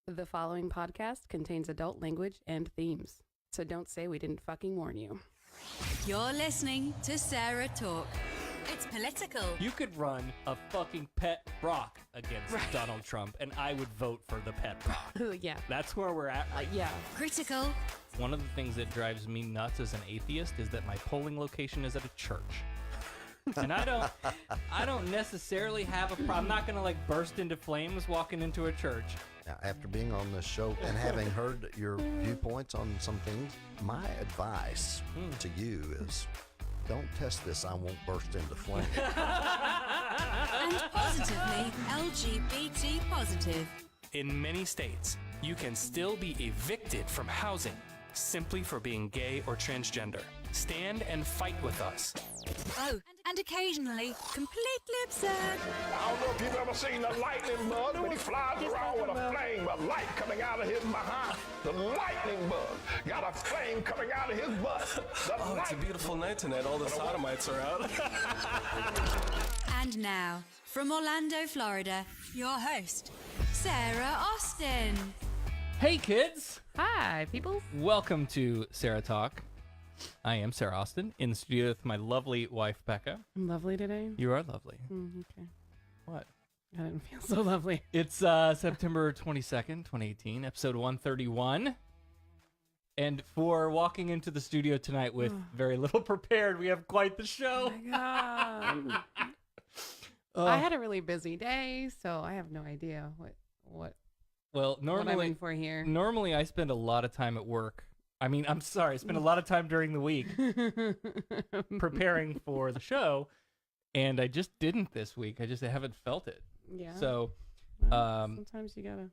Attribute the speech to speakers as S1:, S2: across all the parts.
S1: The following podcast contains adult language and themes, so don't say we didn't fucking warn you.
S2: You're listening to SarahTalk. It's political.
S3: You could run a fucking pet rock against Donald Trump, and I would vote for the pet rock.
S1: Yeah.
S3: That's where we're at right
S1: Yeah.
S2: Critical.
S3: One of the things that drives me nuts as an atheist is that my polling location is at a church. And I don't necessarily have a problem. I'm not going to like burst into flames walking into a church.
S4: Now, after being on this show and having heard your viewpoints on some things, my advice to you is don't test this. I won't burst into flames.
S2: And positively LGBT positive.
S5: In many states, you can still be evicted from housing simply for being gay or transgender. Stand and fight with us.
S2: Oh, and occasionally completely absurd.
S6: I don't know if you've ever seen a lightning bug, but he flies around with a flame of light coming out of his behind. The lightning bug got a flame coming out of his butt.
S7: It's a beautiful night tonight. All the sodomites are out.
S2: And now, from Orlando, Florida, your host, Sarah Austin.
S3: Hey, kids.
S1: Hi, people.
S3: Welcome to SarahTalk. I am Sarah Austin, in the studio with my lovely wife, Becca.
S1: I'm lovely today.
S3: You are lovely.
S1: Okay.
S3: What?
S1: I didn't feel so lovely.
S3: It's September 22nd, 2018, episode 131. And for walking into the studio tonight with very little prepared, we have quite the show.
S1: Oh my God. I had a really busy day, so I have no idea what
S3: Well,
S1: I'm in for here.
S3: Normally I spend a lot of time at work. I spend a lot of time during the week preparing for the show, and I just didn't this week. I haven't felt it.
S1: Yeah.
S3: So,
S1: sometimes you gotta.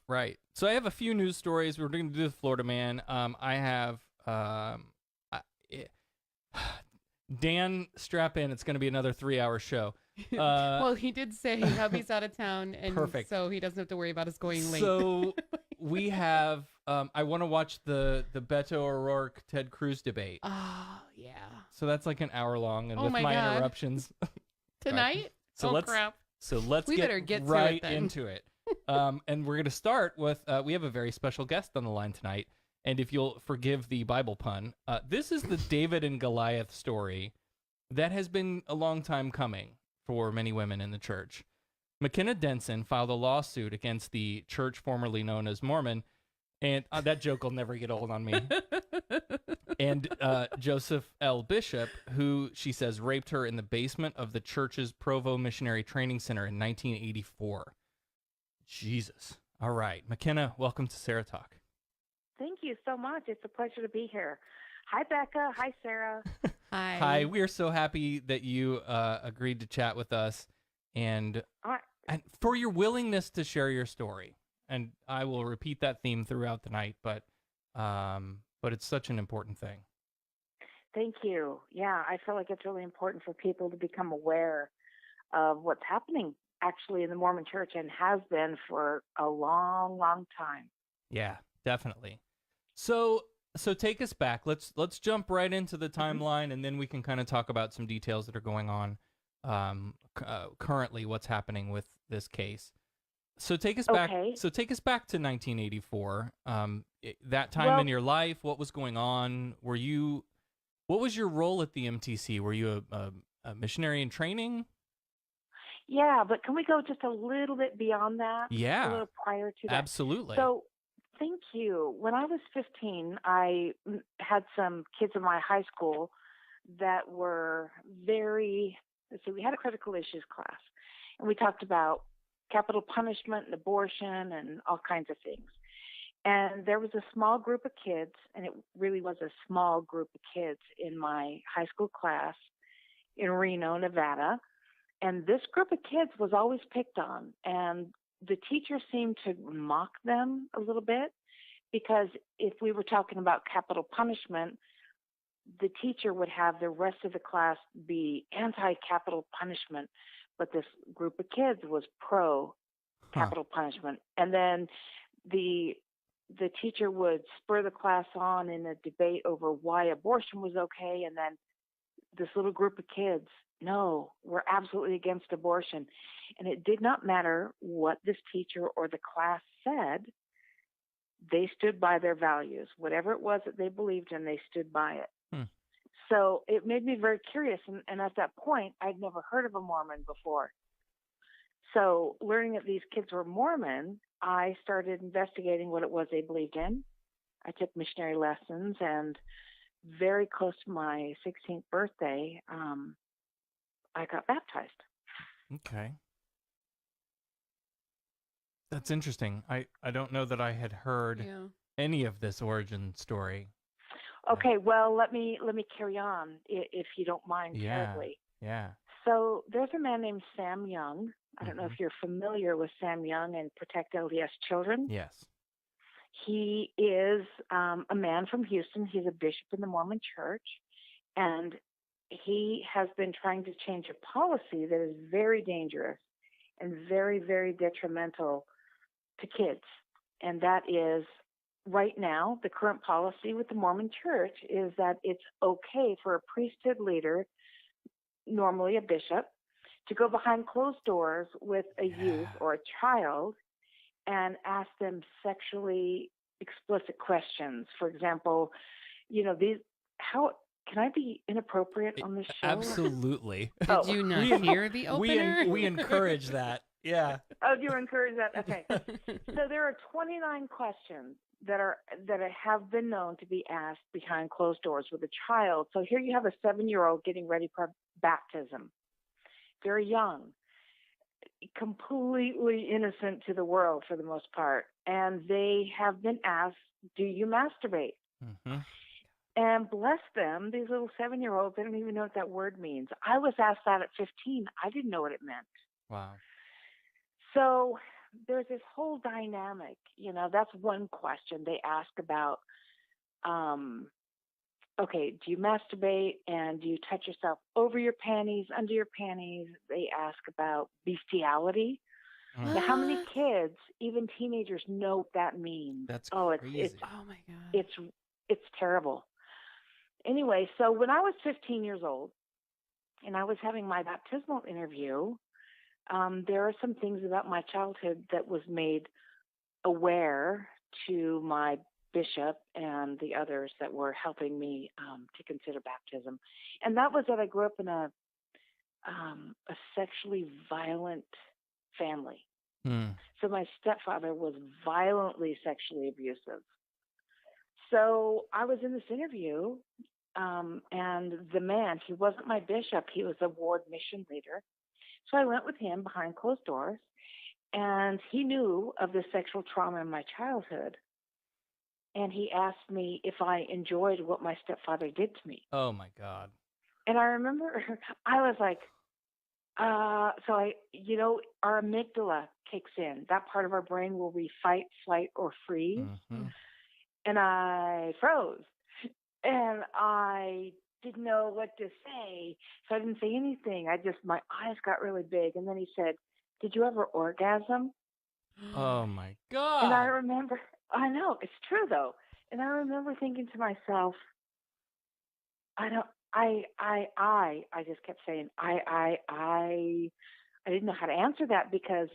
S3: right. So I have a few news stories. We're going to do the Florida Man. I have Dan, strap in. It's going to be another 3-hour show.
S1: Well, he did say hubby's out of town, and
S3: Perfect.
S1: so he doesn't have to worry about us going late.
S3: So we have. I want to watch the Beto O'Rourke Ted Cruz debate.
S1: Oh yeah.
S3: So that's like an hour long, and
S1: Oh
S3: with
S1: my
S3: my
S1: God.
S3: interruptions.
S1: Tonight?
S3: So
S1: oh
S3: let's
S1: crap.
S3: So let's
S1: We better get to it
S3: right
S1: then.
S3: into it. And we're going to start with we have a very special guest on the line tonight. And if you'll forgive the Bible pun, this is the David and Goliath story that has been a long time coming for many women in the church. McKenna Denson filed a lawsuit against the church formerly known as Mormon, and that joke will never get old on me. And Joseph L. Bishop, who she says raped her in the basement of the church's Provo Missionary Training Center in 1984. Jesus. All right. McKenna, welcome to SarahTalk.
S8: Thank you so much. It's a pleasure to be here. Hi, Becca. Hi, Sarah.
S1: Hi.
S3: Hi. We are so happy that you agreed to chat with us and for your willingness to share your story. And I will repeat that theme throughout the night, but it's such an important thing.
S8: Thank you. Yeah, I feel like it's really important for people to become aware of what's happening actually in the Mormon church and has been for a long, long time.
S3: Yeah, definitely. So take us back. Let's jump right into the timeline, and then we can kind of talk about some details that are going on currently. What's happening with this case? So take us back. So take us back to 1984. That time in your life, what was going on? What was your role at the MTC? Were you a missionary in training?
S8: Yeah, but can we go just a little bit beyond that?
S3: Yeah.
S8: A little prior to that.
S3: Absolutely.
S8: So, thank you. When I was 15, I had some kids in my high school that were we had a critical issues class, and we talked about capital punishment and abortion and all kinds of things. And there was a small group of kids, and it really was a small group of kids in my high school class in Reno, Nevada. And this group of kids was always picked on, and the teacher seemed to mock them a little bit, because if we were talking about capital punishment, the teacher would have the rest of the class be anti-capital punishment, but this group of kids was pro-capital punishment. And then the teacher would spur the class on in a debate over why abortion was okay, and then this little group of kids no, we're absolutely against abortion. And it did not matter what this teacher or the class said. They stood by their values. Whatever it was that they believed in, they stood by it. So it made me very curious. And at that point, I'd never heard of a Mormon before. So learning that these kids were Mormon, I started investigating what it was they believed in. I took missionary lessons, and very close to my 16th birthday, I got baptized.
S3: Okay. That's interesting. I don't know that I had heard any of this origin story.
S8: Okay, well, let me carry on, if you don't mind terribly.
S3: Yeah.
S8: So there's a man named Sam Young. I don't know if you're familiar with Sam Young and Protect LDS Children.
S3: Yes.
S8: He is a man from Houston. He's a bishop in the Mormon Church, and he has been trying to change a policy that is very dangerous and very, very detrimental to kids. And that is, right now, the current policy with the Mormon Church is that it's okay for a priesthood leader, normally a bishop, to go behind closed doors with a youth or a child and ask them sexually explicit questions. For example, how can I be inappropriate on this show?
S3: Absolutely.
S1: Did you not hear the opener?
S3: We encourage that. Yeah.
S8: Oh, do you encourage that? Okay. So there are 29 questions that have been known to be asked behind closed doors with a child. So here you have a 7-year-old getting ready for baptism, very young, completely innocent to the world for the most part, and they have been asked, "Do you masturbate?"
S3: Mm-hmm.
S8: And bless them, these little 7-year-olds, they don't even know what that word means. I was asked that at 15. I didn't know what it meant.
S3: Wow.
S8: So there's this whole dynamic. That's one question they ask about. Okay, do you masturbate, and do you touch yourself over your panties, under your panties? They ask about bestiality. Now, how many kids, even teenagers, know what that means?
S3: That's
S8: crazy.
S3: crazy.
S1: Oh my God.
S8: It's terrible. Anyway, so when I was 15 years old and I was having my baptismal interview, there are some things about my childhood that was made aware to my bishop and the others that were helping me to consider baptism. And that was that I grew up in a sexually violent family. So my stepfather was violently sexually abusive. So I was in this interview, and the man, he wasn't my bishop, he was a ward mission leader. So I went with him behind closed doors, and he knew of the sexual trauma in my childhood. And he asked me if I enjoyed what my stepfather did to me.
S3: Oh my God.
S8: And I remember I was like, our amygdala kicks in. That part of our brain where we fight, flight, or freeze.
S3: Mm-hmm.
S8: And I froze. And I didn't know what to say. So I didn't say anything. My eyes got really big. And then he said, "Did you ever orgasm?"
S3: Oh my God.
S8: And I remember, I know, it's true though. And I remember thinking to myself, I just kept saying, I didn't know how to answer that, because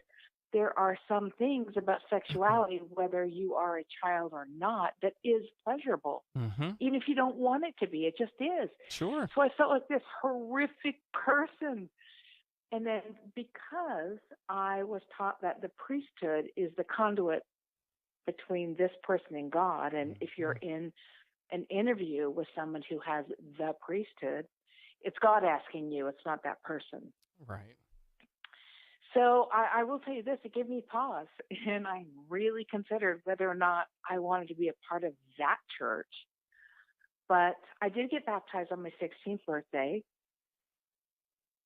S8: there are some things about sexuality, whether you are a child or not, that is pleasurable.
S3: Mm-hmm.
S8: Even if you don't want it to be, it just is.
S3: Sure.
S8: So I felt like this horrific person. And then because I was taught that the priesthood is the conduit between this person and God, and if you're in an interview with someone who has the priesthood, it's God asking you, it's not that person.
S3: Right.
S8: So I will tell you this, it gave me pause, and I really considered whether or not I wanted to be a part of that church. But I did get baptized on my 16th birthday,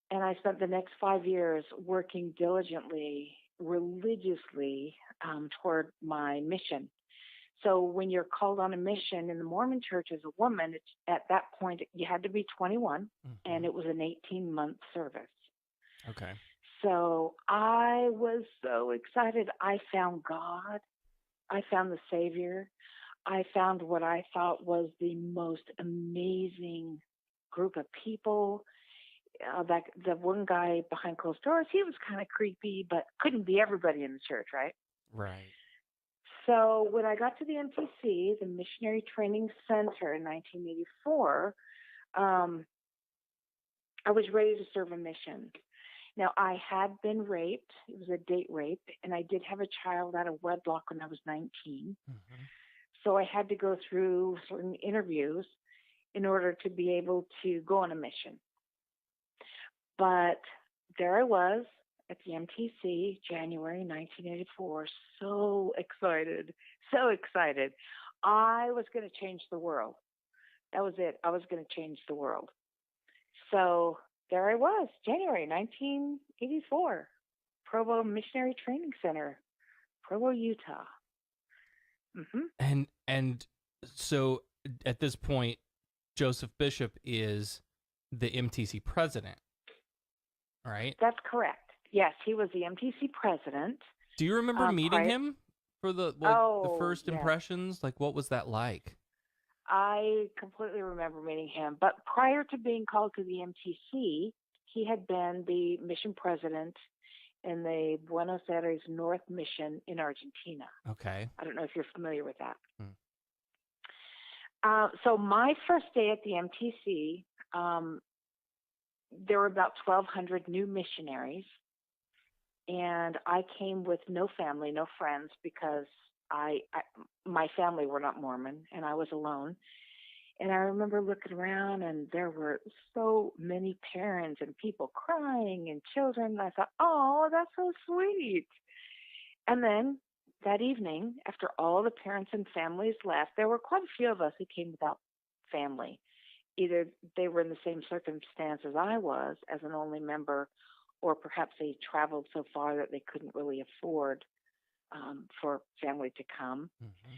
S8: and I spent the next 5 years working diligently, religiously toward my mission. So when you're called on a mission in the Mormon church as a woman, at that point you had to be 21, and it was an 18-month service.
S3: Okay.
S8: So I was so excited. I found God. I found the Savior. I found what I thought was the most amazing group of people. that the one guy behind closed doors, he was kind of creepy, but couldn't be everybody in the church, right?
S3: Right.
S8: So when I got to the MTC, the Missionary Training Center in 1984, I was ready to serve a mission. Now, I had been raped. It was a date rape, and I did have a child out of wedlock when I was 19.
S3: Mm-hmm.
S8: So I had to go through certain interviews in order to be able to go on a mission. But there I was at the MTC, January 1984, so excited, so excited. I was going to change the world. That was it. I was going to change the world. So there I was, January 1984, Provo Missionary Training Center, Provo, Utah.
S3: And so at this point, Joseph Bishop is the MTC president, right?
S8: That's correct. Yes, he was the MTC president.
S3: Do you remember meeting him for the first
S8: yes.
S3: impressions? Like, what was that like?
S8: I completely remember meeting him. But prior to being called to the MTC, he had been the mission president in the Buenos Aires North Mission in Argentina.
S3: Okay.
S8: I don't know if you're familiar with that.
S3: Hmm.
S8: So my first day at the MTC, there were about 1,200 new missionaries, and I came with no family, no friends, because my family were not Mormon, and I was alone. And I remember looking around, and there were so many parents and people crying and children. And I thought, oh, that's so sweet. And then that evening, after all the parents and families left, there were quite a few of us who came without family. Either they were in the same circumstance as I was as an only member, or perhaps they traveled so far that they couldn't really afford for family to come.
S3: Mm-hmm.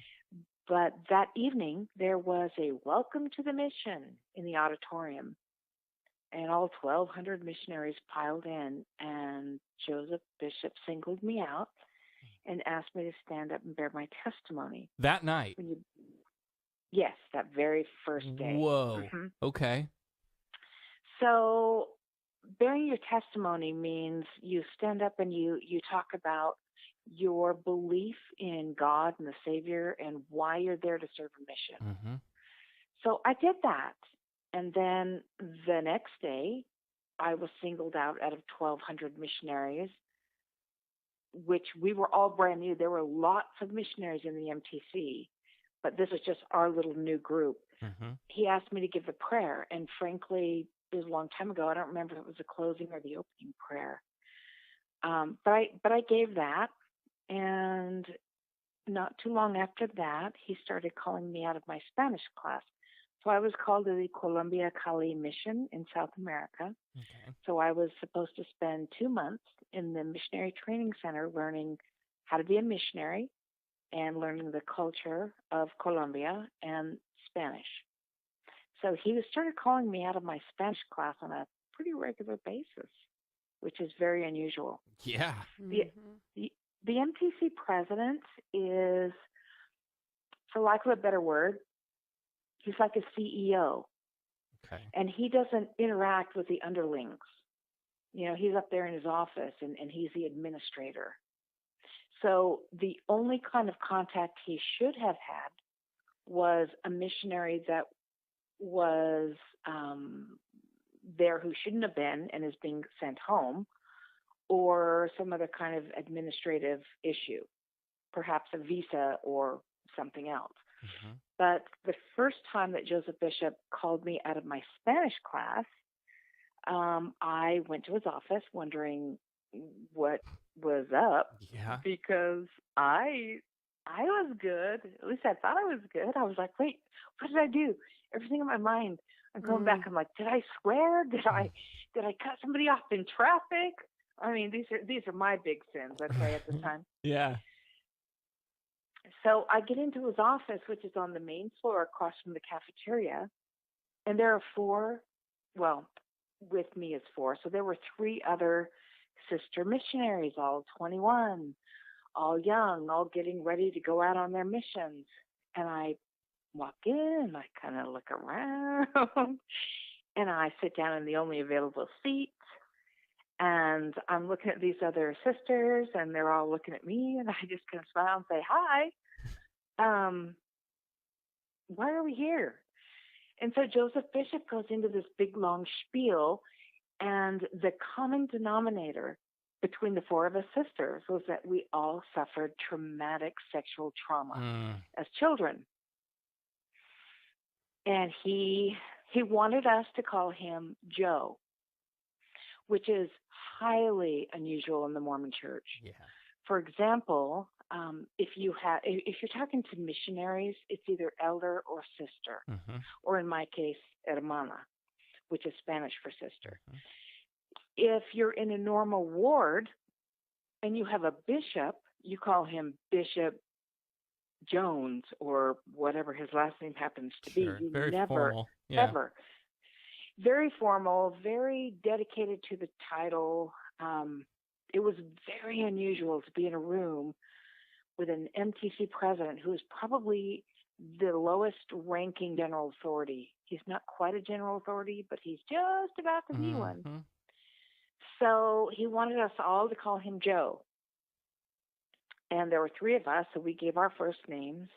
S8: But that evening, there was a welcome to the mission in the auditorium. And all 1,200 missionaries piled in, and Joseph Bishop singled me out and asked me to stand up and bear my testimony.
S3: That night?
S8: Yes, that very first day.
S3: Whoa.
S8: Mm-hmm.
S3: Okay.
S8: So bearing your testimony means you stand up and you talk about your belief in God and the Savior and why you're there to serve a mission.
S3: Mm-hmm.
S8: So I did that. And then the next day, I was singled out of 1,200 missionaries, which we were all brand new. There were lots of missionaries in the MTC, but this was just our little new group.
S3: Mm-hmm.
S8: He asked me to give the prayer, and frankly, it was a long time ago. I don't remember if it was the closing or the opening prayer. But I gave that. And not too long after that, he started calling me out of my Spanish class. So I was called to the Colombia Cali mission in South America.
S3: Okay.
S8: So I was supposed to spend 2 months in the Missionary Training Center learning how to be a missionary and learning the culture of Colombia and Spanish. So he started calling me out of my Spanish class on a pretty regular basis, which is very unusual.
S3: Yeah.
S8: The MTC president is, for lack of a better word, he's like a CEO.
S3: Okay.
S8: And he doesn't interact with the underlings. You know, he's up there in his office and he's the administrator. So the only kind of contact he should have had was a missionary that was there who shouldn't have been and is being sent home, or some other kind of administrative issue, perhaps a visa or something else.
S3: Mm-hmm.
S8: But the first time that Joseph Bishop called me out of my Spanish class, I went to his office wondering what was up.
S3: Yeah.
S8: Because I was good. At least I thought I was good. I was like, wait, what did I do? Everything in my mind. I'm going back. I'm like, did I swear? Did I cut somebody off in traffic? I mean, these are my big sins, I'd say, at the time.
S3: Yeah.
S8: So I get into his office, which is on the main floor across from the cafeteria, and there are 4, well, with me is 4. So there were 3 other sister missionaries, all 21, all young, all getting ready to go out on their missions. And I walk in, I kind of look around, And I sit down in the only available seat, and I'm looking at these other sisters, and they're all looking at me, and I just kind of smile and say, hi. Why are we here? And so Joseph Bishop goes into this big, long spiel, and the common denominator between the four of us sisters was that we all suffered traumatic sexual trauma as children. And he wanted us to call him Joe, which is highly unusual in the Mormon Church.
S3: Yeah.
S8: For example, if you're talking to missionaries, it's either elder or sister, or in my case, hermana, which is Spanish for sister. If you're in a normal ward and you have a bishop, you call him Bishop Jones or whatever his last name happens to be. You
S3: Very
S8: never,
S3: formal. Yeah.
S8: ever. Very formal, very dedicated to the title. It was very unusual to be in a room with an MTC president who is probably the lowest ranking general authority. He's not quite a general authority, but he's just about to be one. So he wanted us all to call him Joe. And there were three of us, so we gave our first names.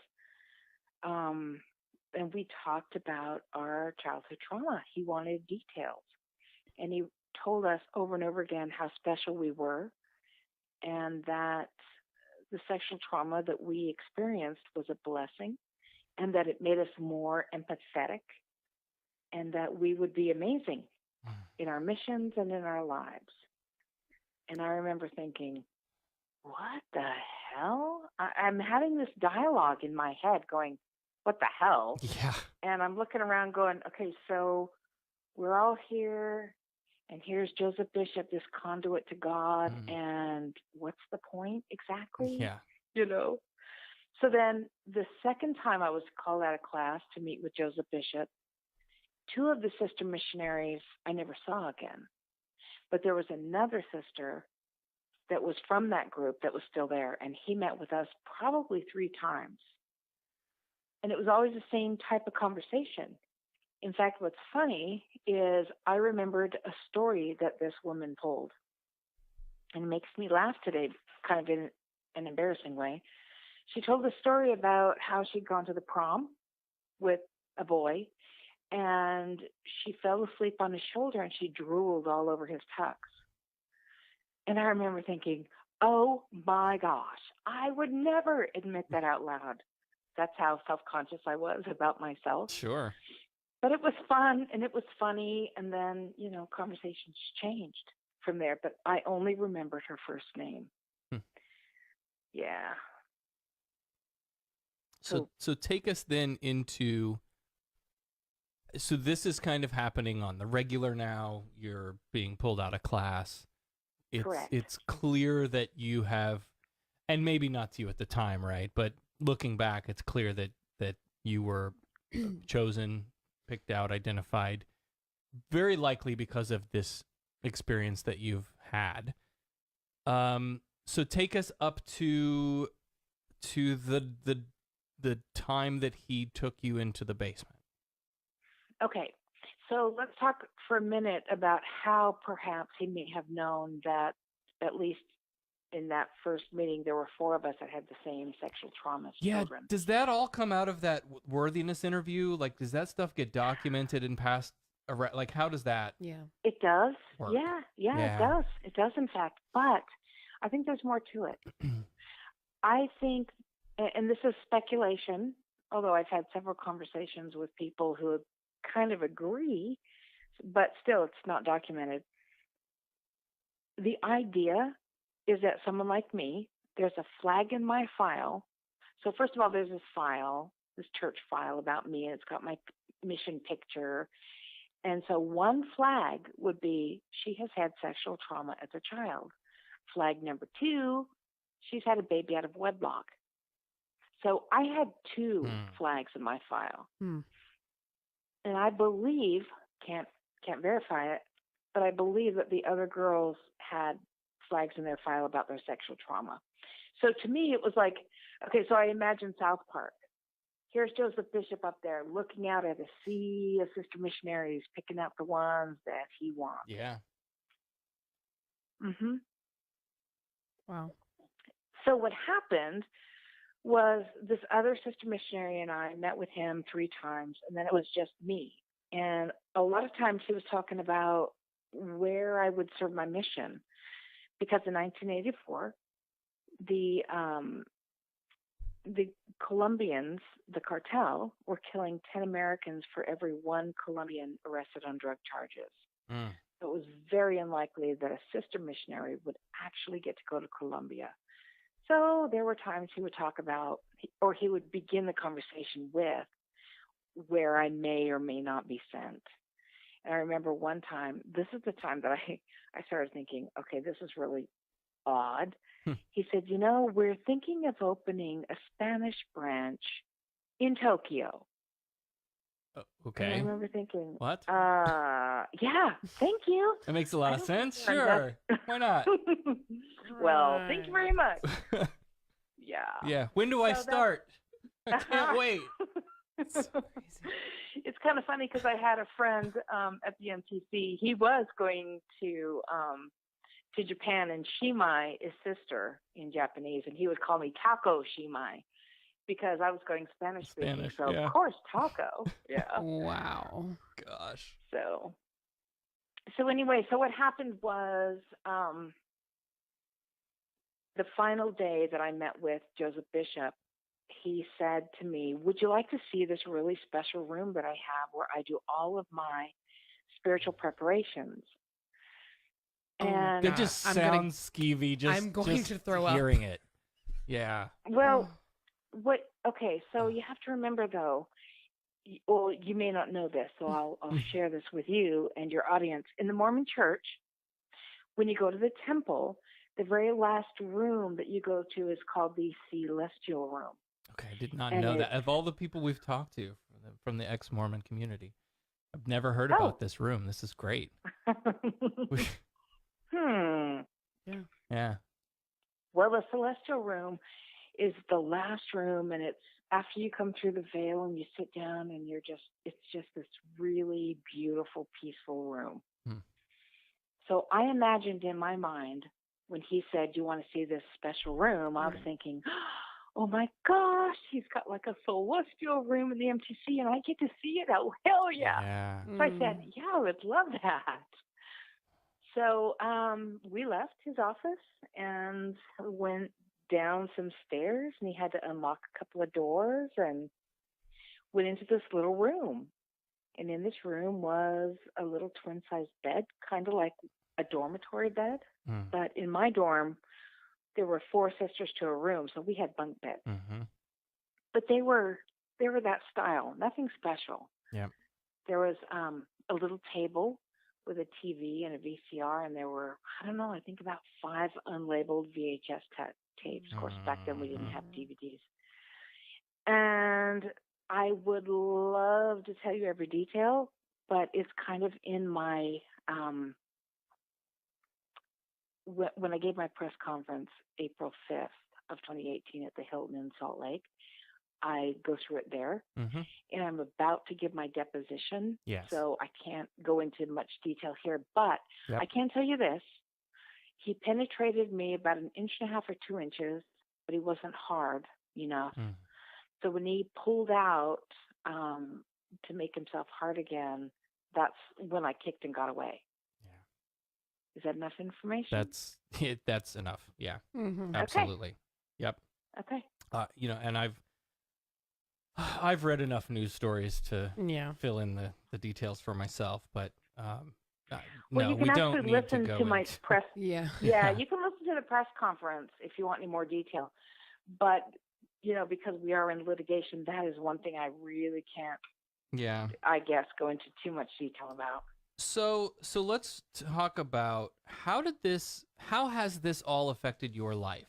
S8: And we talked about our childhood trauma. He wanted details. And he told us over and over again how special we were, and that the sexual trauma that we experienced was a blessing, and that it made us more empathetic, and that we would be amazing in our missions and in our lives. And I remember thinking, what the hell? I'm having this dialogue in my head going, what the hell?
S3: Yeah.
S8: And I'm looking around going, okay, so we're all here, and here's Joseph Bishop, this conduit to God, and what's the point exactly?
S3: Yeah.
S8: You know? So then the second time I was called out of class to meet with Joseph Bishop, two of the sister missionaries I never saw again. But there was another sister that was from that group that was still there, and he met with us probably 3 times. And it was always the same type of conversation. In fact, what's funny is I remembered a story that this woman told. And it makes me laugh today, kind of in an embarrassing way. She told a story about how she'd gone to the prom with a boy, and she fell asleep on his shoulder, and she drooled all over his tux. And I remember thinking, oh my gosh, I would never admit that out loud. That's how self-conscious I was about myself.
S3: Sure.
S8: But it was fun, and it was funny, and then, you know, conversations changed from there. But I only remembered her first name. Yeah.
S3: So take us then into, so this is kind of happening on the regular now. You're being pulled out of class.
S8: Correct.
S3: It's clear that you have, and maybe not to you at the time, right? But looking back, it's clear that you were chosen, picked out, identified, very likely because of this experience that you've had. So take us up to the time that he took you into the basement.
S8: Okay. So let's talk for a minute about how perhaps he may have known that at least in that first meeting, there were 4 of us that had the same sexual trauma as children.
S3: Does that all come out of that worthiness interview? Like, does that stuff get documented and passed? Like, how does that?
S1: Yeah.
S8: It does.
S3: Work?
S8: Yeah, it does. It does, in fact. But I think there's more to it. I think, and this is speculation, although I've had several conversations with people who kind of agree, but still it's not documented. The idea is that someone like me, there's a flag in my file. So first of all, there's this file, this church file about me, and it's got my mission picture. And so one flag would be, she has had sexual trauma as a child. Flag number 2, she's had a baby out of wedlock. So I had 2 flags in my file. And I believe, can't verify it, but I believe that the other girls had flags in their file about their sexual trauma. So to me, it was like, okay, so I imagine South Park. here's Joseph Bishop up there looking out at a sea of sister missionaries, picking out the ones that he wants.
S3: Yeah.
S8: Mm-hmm.
S1: Wow.
S8: So what happened was this other sister missionary and I met with him 3 times, and then it was just me. And a lot of times he was talking about where I would serve my mission, because in 1984, the Colombians, the cartel, were killing 10 Americans for every 1 Colombian arrested on drug charges.
S3: Mm.
S8: So it was very unlikely that a sister missionary would actually get to go to Colombia. So there were times he would talk about, or he would begin the conversation with, where I may or may not be sent. And I remember one time, this is the time that I started thinking, okay, this is really odd. He said, we're thinking of opening a Spanish branch in Tokyo.
S3: Okay.
S8: And I remember thinking,
S3: What?
S8: Yeah, thank you.
S3: That makes a lot of sense.
S8: think
S3: Sure. Why not?
S8: Well, thank you very much. Yeah.
S3: Yeah. When do I
S8: So
S3: start? I can't wait.
S8: It's kind of funny because I had a friend at the MTC. He was going to Japan, and Shimai is sister in Japanese, and he would call me Taco Shimai because I was going Spanish speaking. So
S3: yeah.
S8: of course Taco. Yeah.
S1: Wow.
S3: Gosh.
S8: So anyway, so what happened was the final day that I met with Joseph Bishop, he said to me, would you like to see this really special room that I have where I do all of my spiritual preparations? And
S3: That just sounds skeevy.
S1: I'm going to throw up.
S3: Hearing it. Yeah.
S8: Well, okay, so you have to remember though, well, you may not know this, so I'll share this with you and your audience. In the Mormon Church, when you go to the temple, the very last room that you go to is called the Celestial Room.
S3: Okay, I did not know that. Of all the people we've talked to from the ex-Mormon community, I've never heard about this room. This is great. Yeah.
S8: Well, the Celestial Room is the last room, and it's after you come through the veil and you sit down, and it's just this really beautiful, peaceful room. So I imagined in my mind when he said, "You want to see this special room?" I was thinking, oh my gosh, he's got like a celestial room in the MTC, and I get to see it. Oh, hell yeah. So I said, yeah, I would love that. So we left his office and went down some stairs, and he had to unlock a couple of doors and went into this little room. And in this room was a little twin-sized bed, kind of like a dormitory bed. But in my dorm, there were 4 sisters to a room, so we had bunk beds. But they were that style, nothing special.
S3: Yeah.
S8: There was a little table with a TV and a VCR, and there were, I think about 5 unlabeled VHS tapes. Of course, back then we didn't have DVDs. And I would love to tell you every detail, but it's kind of in my when I gave my press conference April 5th of 2018 at the Hilton in Salt Lake, I go through it there. And I'm about to give my deposition.
S3: Yes.
S8: So I can't go into much detail here, but I can tell you this. He penetrated me about 1.5 inches or 2 inches, but he wasn't hard enough. So when he pulled out to make himself hard again, that's when I kicked and got away. Is that enough information?
S3: That's enough. Yeah. Absolutely.
S8: Okay.
S3: Yep.
S8: Okay.
S3: And I've read enough news stories to fill in the details for myself, but
S8: well,
S3: no, we don't need
S8: listen
S3: to go
S8: to my
S3: into...
S8: press.
S1: Yeah,
S8: you can listen to the press conference if you want any more detail. But because we are in litigation, that is one thing I really can't.
S3: Yeah.
S8: I guess go into too much detail about.
S3: So let's talk about how has this all affected your life?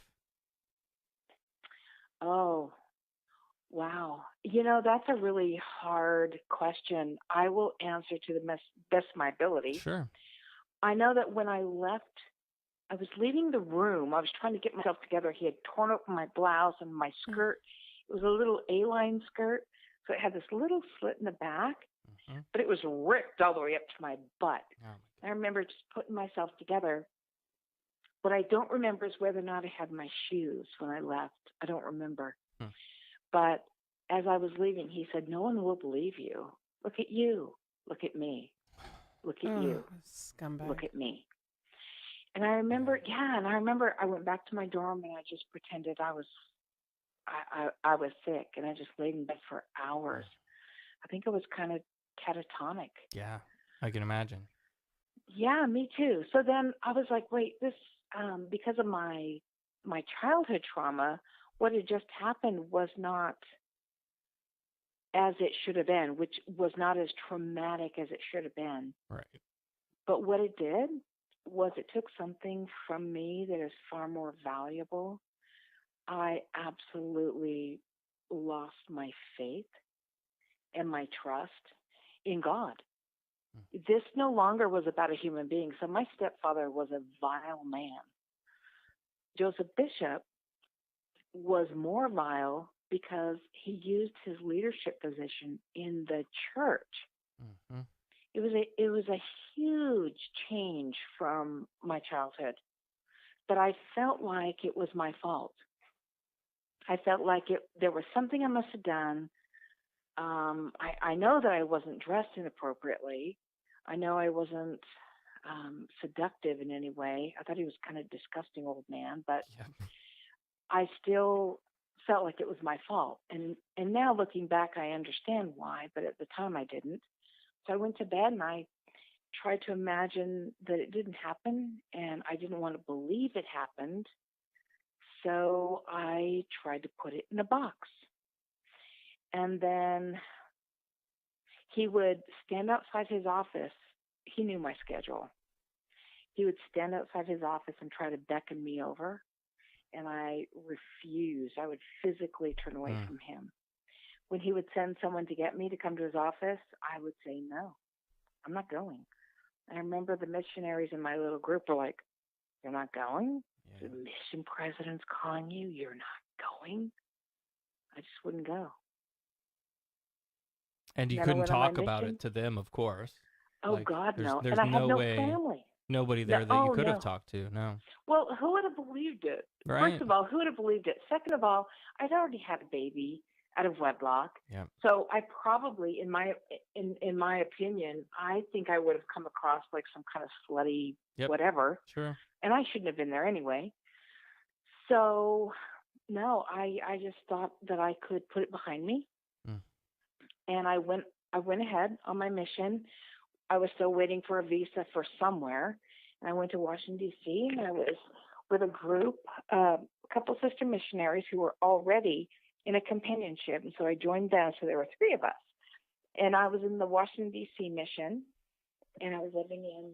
S8: Oh, wow. That's a really hard question. I will answer to the best of my ability.
S3: Sure.
S8: I know that when I left, I was leaving the room. I was trying to get myself together. He had torn open my blouse and my skirt. It was a little A-line skirt, so it had this little slit in the back, but it was ripped all the way up to my butt. I remember just putting myself together. What I don't remember is whether or not I had my shoes when I left. I don't remember. But as I was leaving, he said, "No one will believe you. Look at you. Look at me. Look at you.
S1: Scumbag.
S8: Look at me." And I remember, I went back to my dorm and I just pretended I was sick, and I just laid in bed for hours. I think I was kind of catatonic.
S3: Yeah, I can imagine.
S8: Yeah, me too. So then I was like, wait, this, because of my childhood trauma, what had just happened was not as it should have been, which was not as traumatic as it should have been.
S3: Right.
S8: But what it did was it took something from me that is far more valuable. I absolutely lost my faith and my trust in God. This no longer was about a human being. So my stepfather was a vile man. Joseph Bishop was more vile because he used his leadership position in the church. It was a huge change from my childhood, but I felt like it was my fault. I felt like there was something I must have done. I know that I wasn't dressed inappropriately. I know I wasn't seductive in any way. I thought he was kind of disgusting old man, but I still felt like it was my fault. And now looking back, I understand why, but at the time I didn't. So I went to bed and I tried to imagine that it didn't happen, and I didn't want to believe it happened. So I tried to put it in a box. And then he would stand outside his office. He knew my schedule. He would stand outside his office and try to beckon me over, and I refused. I would physically turn away from him. When he would send someone to get me to come to his office, I would say, "No, I'm not going." I remember the missionaries in my little group were like, "You're not going? The mission president's calling you. You're not going?" I just wouldn't go.
S3: And you couldn't talk about it to them, of course.
S8: Oh,
S3: like,
S8: God, no.
S3: There's
S8: and I had no
S3: way,
S8: family.
S3: nobody there that you could have talked to, no.
S8: Well, who would have believed it?
S3: Right.
S8: First of all, who would have believed it? Second of all, I'd already had a baby out of wedlock.
S3: Yeah.
S8: So I probably, in my opinion, I think I would have come across like some kind of slutty whatever.
S3: Sure.
S8: And I shouldn't have been there anyway. So, no, I just thought that I could put it behind me. And I went ahead on my mission. I was still waiting for a visa for somewhere. And I went to Washington, D.C., and I was with a group, a couple sister missionaries who were already in a companionship. And so I joined them. So there were 3 of us. And I was in the Washington, D.C. mission, and I was living in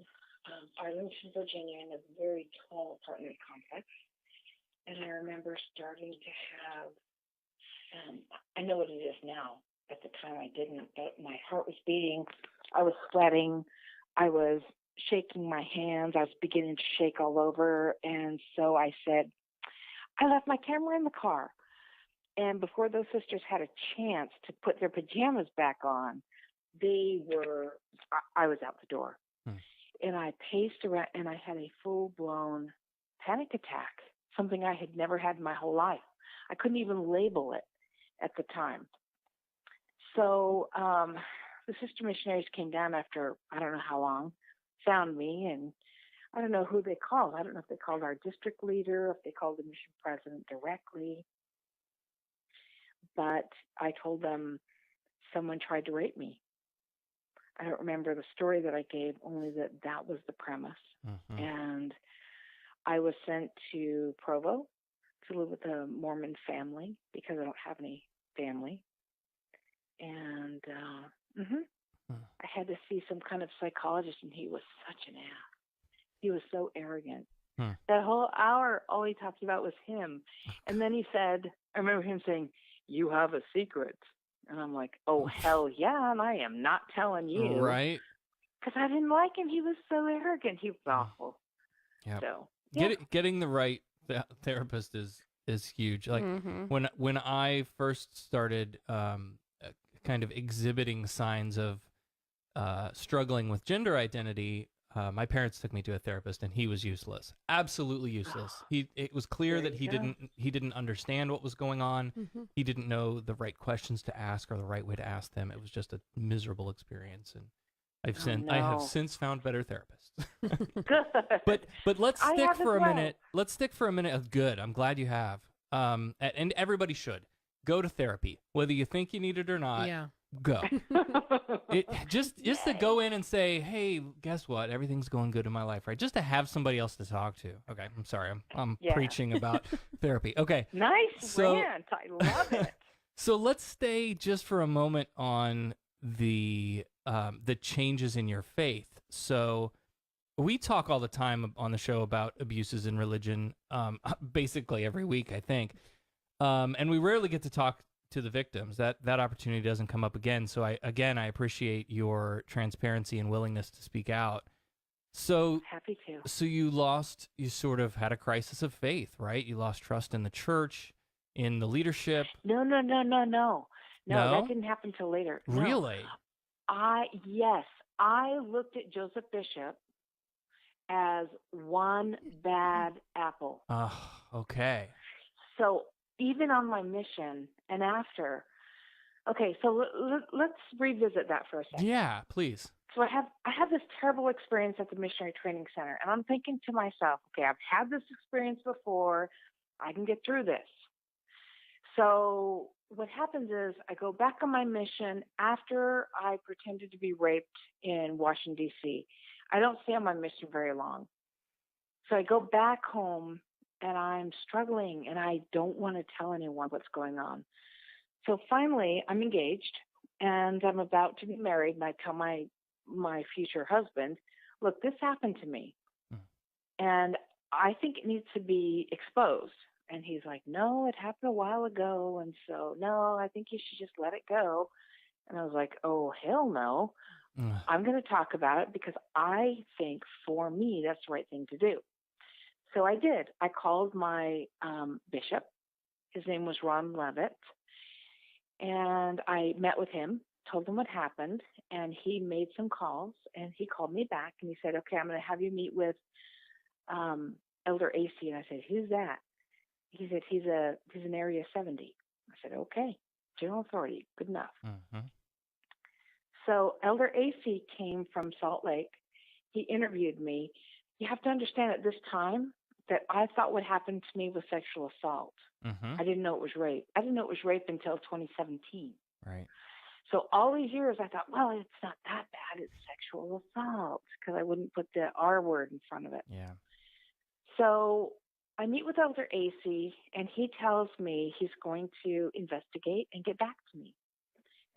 S8: Arlington, Virginia, in a very tall apartment complex. And I remember starting to have, I know what it is now. At the time I didn't, but my heart was beating. I was sweating. I was shaking my hands. I was beginning to shake all over. And so I said, "I left my camera in the car." And before those sisters had a chance to put their pajamas back on, I was out the door. And I paced around, and I had a full-blown panic attack, something I had never had in my whole life. I couldn't even label it at the time. So the sister missionaries came down after I don't know how long, found me, and I don't know who they called. I don't know if they called our district leader, if they called the mission president directly. But I told them someone tried to rape me. I don't remember the story that I gave, only that was the premise. And I was sent to Provo to live with a Mormon family because I don't have any family. And I had to see some kind of psychologist, and he was such an ass. He was so arrogant. That whole hour, all he talked about was him. And then he said, I remember him saying, "You have a secret." And I'm like, "Oh, hell yeah, and I am not telling you."
S3: Right.
S8: Because I didn't like him. He was so arrogant. He was awful.
S3: Yeah.
S8: So,
S3: Getting the right therapist is is huge. Like when I first started kind of exhibiting signs of struggling with gender identity, my parents took me to a therapist, and he was useless, absolutely useless. It was clear that he didn't understand what was going on. He didn't know the right questions to ask or the right way to ask them. It was just a miserable experience, and I have since found better therapists.
S8: Good.
S3: But let's
S8: I
S3: stick
S8: have
S3: for
S8: as
S3: a
S8: well.
S3: minute. Let's stick for a minute. Good. I'm glad you have. And everybody should go to therapy, whether you think you need it or not.
S1: Yeah.
S3: Go. Just to go in and say, hey, guess what? Everything's going good in my life, right? Just to have somebody else to talk to. Okay, I'm sorry. I'm preaching about therapy. Okay.
S8: Nice rant. I love it.
S3: So let's stay just for a moment on the changes in your faith. So we talk all the time on the show about abuses in religion, basically every week, I think. And we rarely get to talk to the victims. That opportunity doesn't come up again. So I appreciate your transparency and willingness to speak out. So
S8: happy to.
S3: So you sort of had a crisis of faith, right? You lost trust in the church, in the leadership.
S8: No, that didn't happen till later. No.
S3: Really?
S8: I looked at Joseph Bishop as one bad apple.
S3: Okay.
S8: So even on my mission and after, so let's revisit that for a second.
S3: Yeah, please.
S8: So I have this terrible experience at the Missionary Training Center, and I'm thinking to myself, okay, I've had this experience before. I can get through this. So what happens is I go back on my mission after I pretended to be raped in Washington, D.C. I don't stay on my mission very long. So I go back home, and I'm struggling, and I don't want to tell anyone what's going on. So finally, I'm engaged, and I'm about to be married, and I tell my future husband, look, this happened to me, and I think it needs to be exposed. And he's like, no, it happened a while ago, and so, no, I think you should just let it go. And I was like, oh, hell no. I'm going to talk about it because I think for me that's the right thing to do. So I did. I called my bishop. His name was Ron Levitt. And I met with him, told him what happened, and he made some calls, and he called me back, and he said, okay, I'm going to have you meet with Elder AC. And I said, who's that? He said, he's an Area 70. I said, okay, General Authority, good enough. Mm-hmm. So Elder AC came from Salt Lake. He interviewed me. You have to understand at this time that I thought what happened to me was sexual assault. Mm-hmm. I didn't know it was rape. I didn't know it was rape until 2017.
S3: Right.
S8: So all these years I thought, well, it's not that bad. It's sexual assault because I wouldn't put the R word in front of it.
S3: Yeah.
S8: So I meet with Elder AC, and he tells me he's going to investigate and get back to me.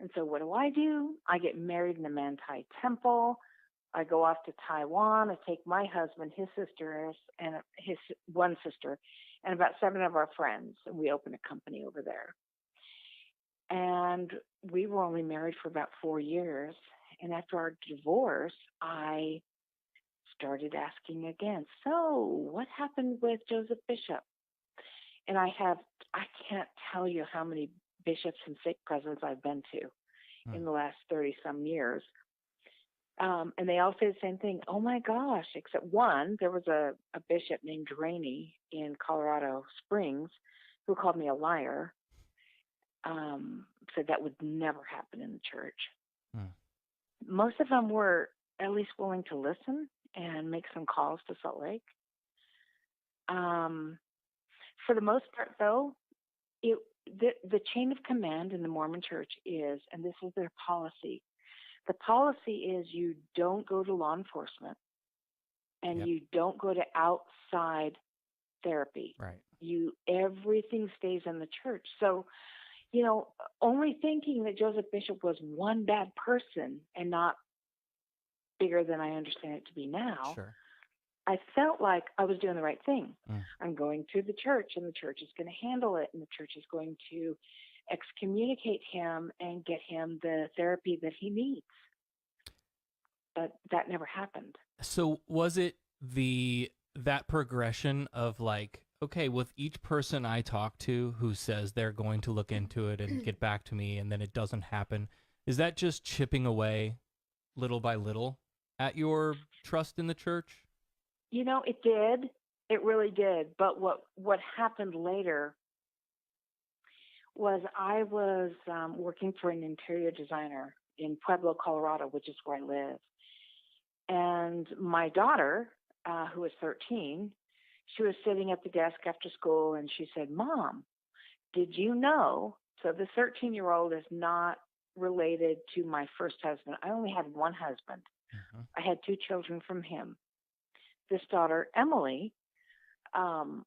S8: And so what do? I get married in the Manti Temple. I go off to Taiwan. I take my husband, his sisters, and his one sister, and about 7 of our friends, and we open a company over there. And we were only married for about 4 years. And after our divorce, I started asking again, so what happened with Joseph Bishop? And I can't tell you how many bishops and stake presidents I've been to in the last 30-some years. And they all say the same thing. Oh, my gosh, except one, there was a bishop named Rainey in Colorado Springs who called me a liar, said that would never happen in the church. Most of them were at least willing to listen and make some calls to Salt Lake. For the most part, though, the chain of command in the Mormon church is, and this is their policy, the policy is you don't go to law enforcement and you don't go to outside therapy.
S3: Right.
S8: Everything stays in the church. So, only thinking that Joseph Bishop was one bad person and not bigger than I understand it to be now,
S3: sure.
S8: I felt like I was doing the right thing. I'm going to the church, and the church is going to handle it, and the church is going to excommunicate him and get him the therapy that he needs. But that never happened.
S3: So was it that progression of like, okay, with each person I talk to who says they're going to look into it and get back to me and then it doesn't happen, is that just chipping away little by little at your trust in the church?
S8: It did. It really did. But what happened later was I was working for an interior designer in Pueblo, Colorado, which is where I live. And my daughter, who was 13, she was sitting at the desk after school, and she said, "Mom, did you know?" So the 13-year-old is not related to my first husband. I only had one husband.
S3: Mm-hmm.
S8: I had 2 children from him. This daughter, Emily, had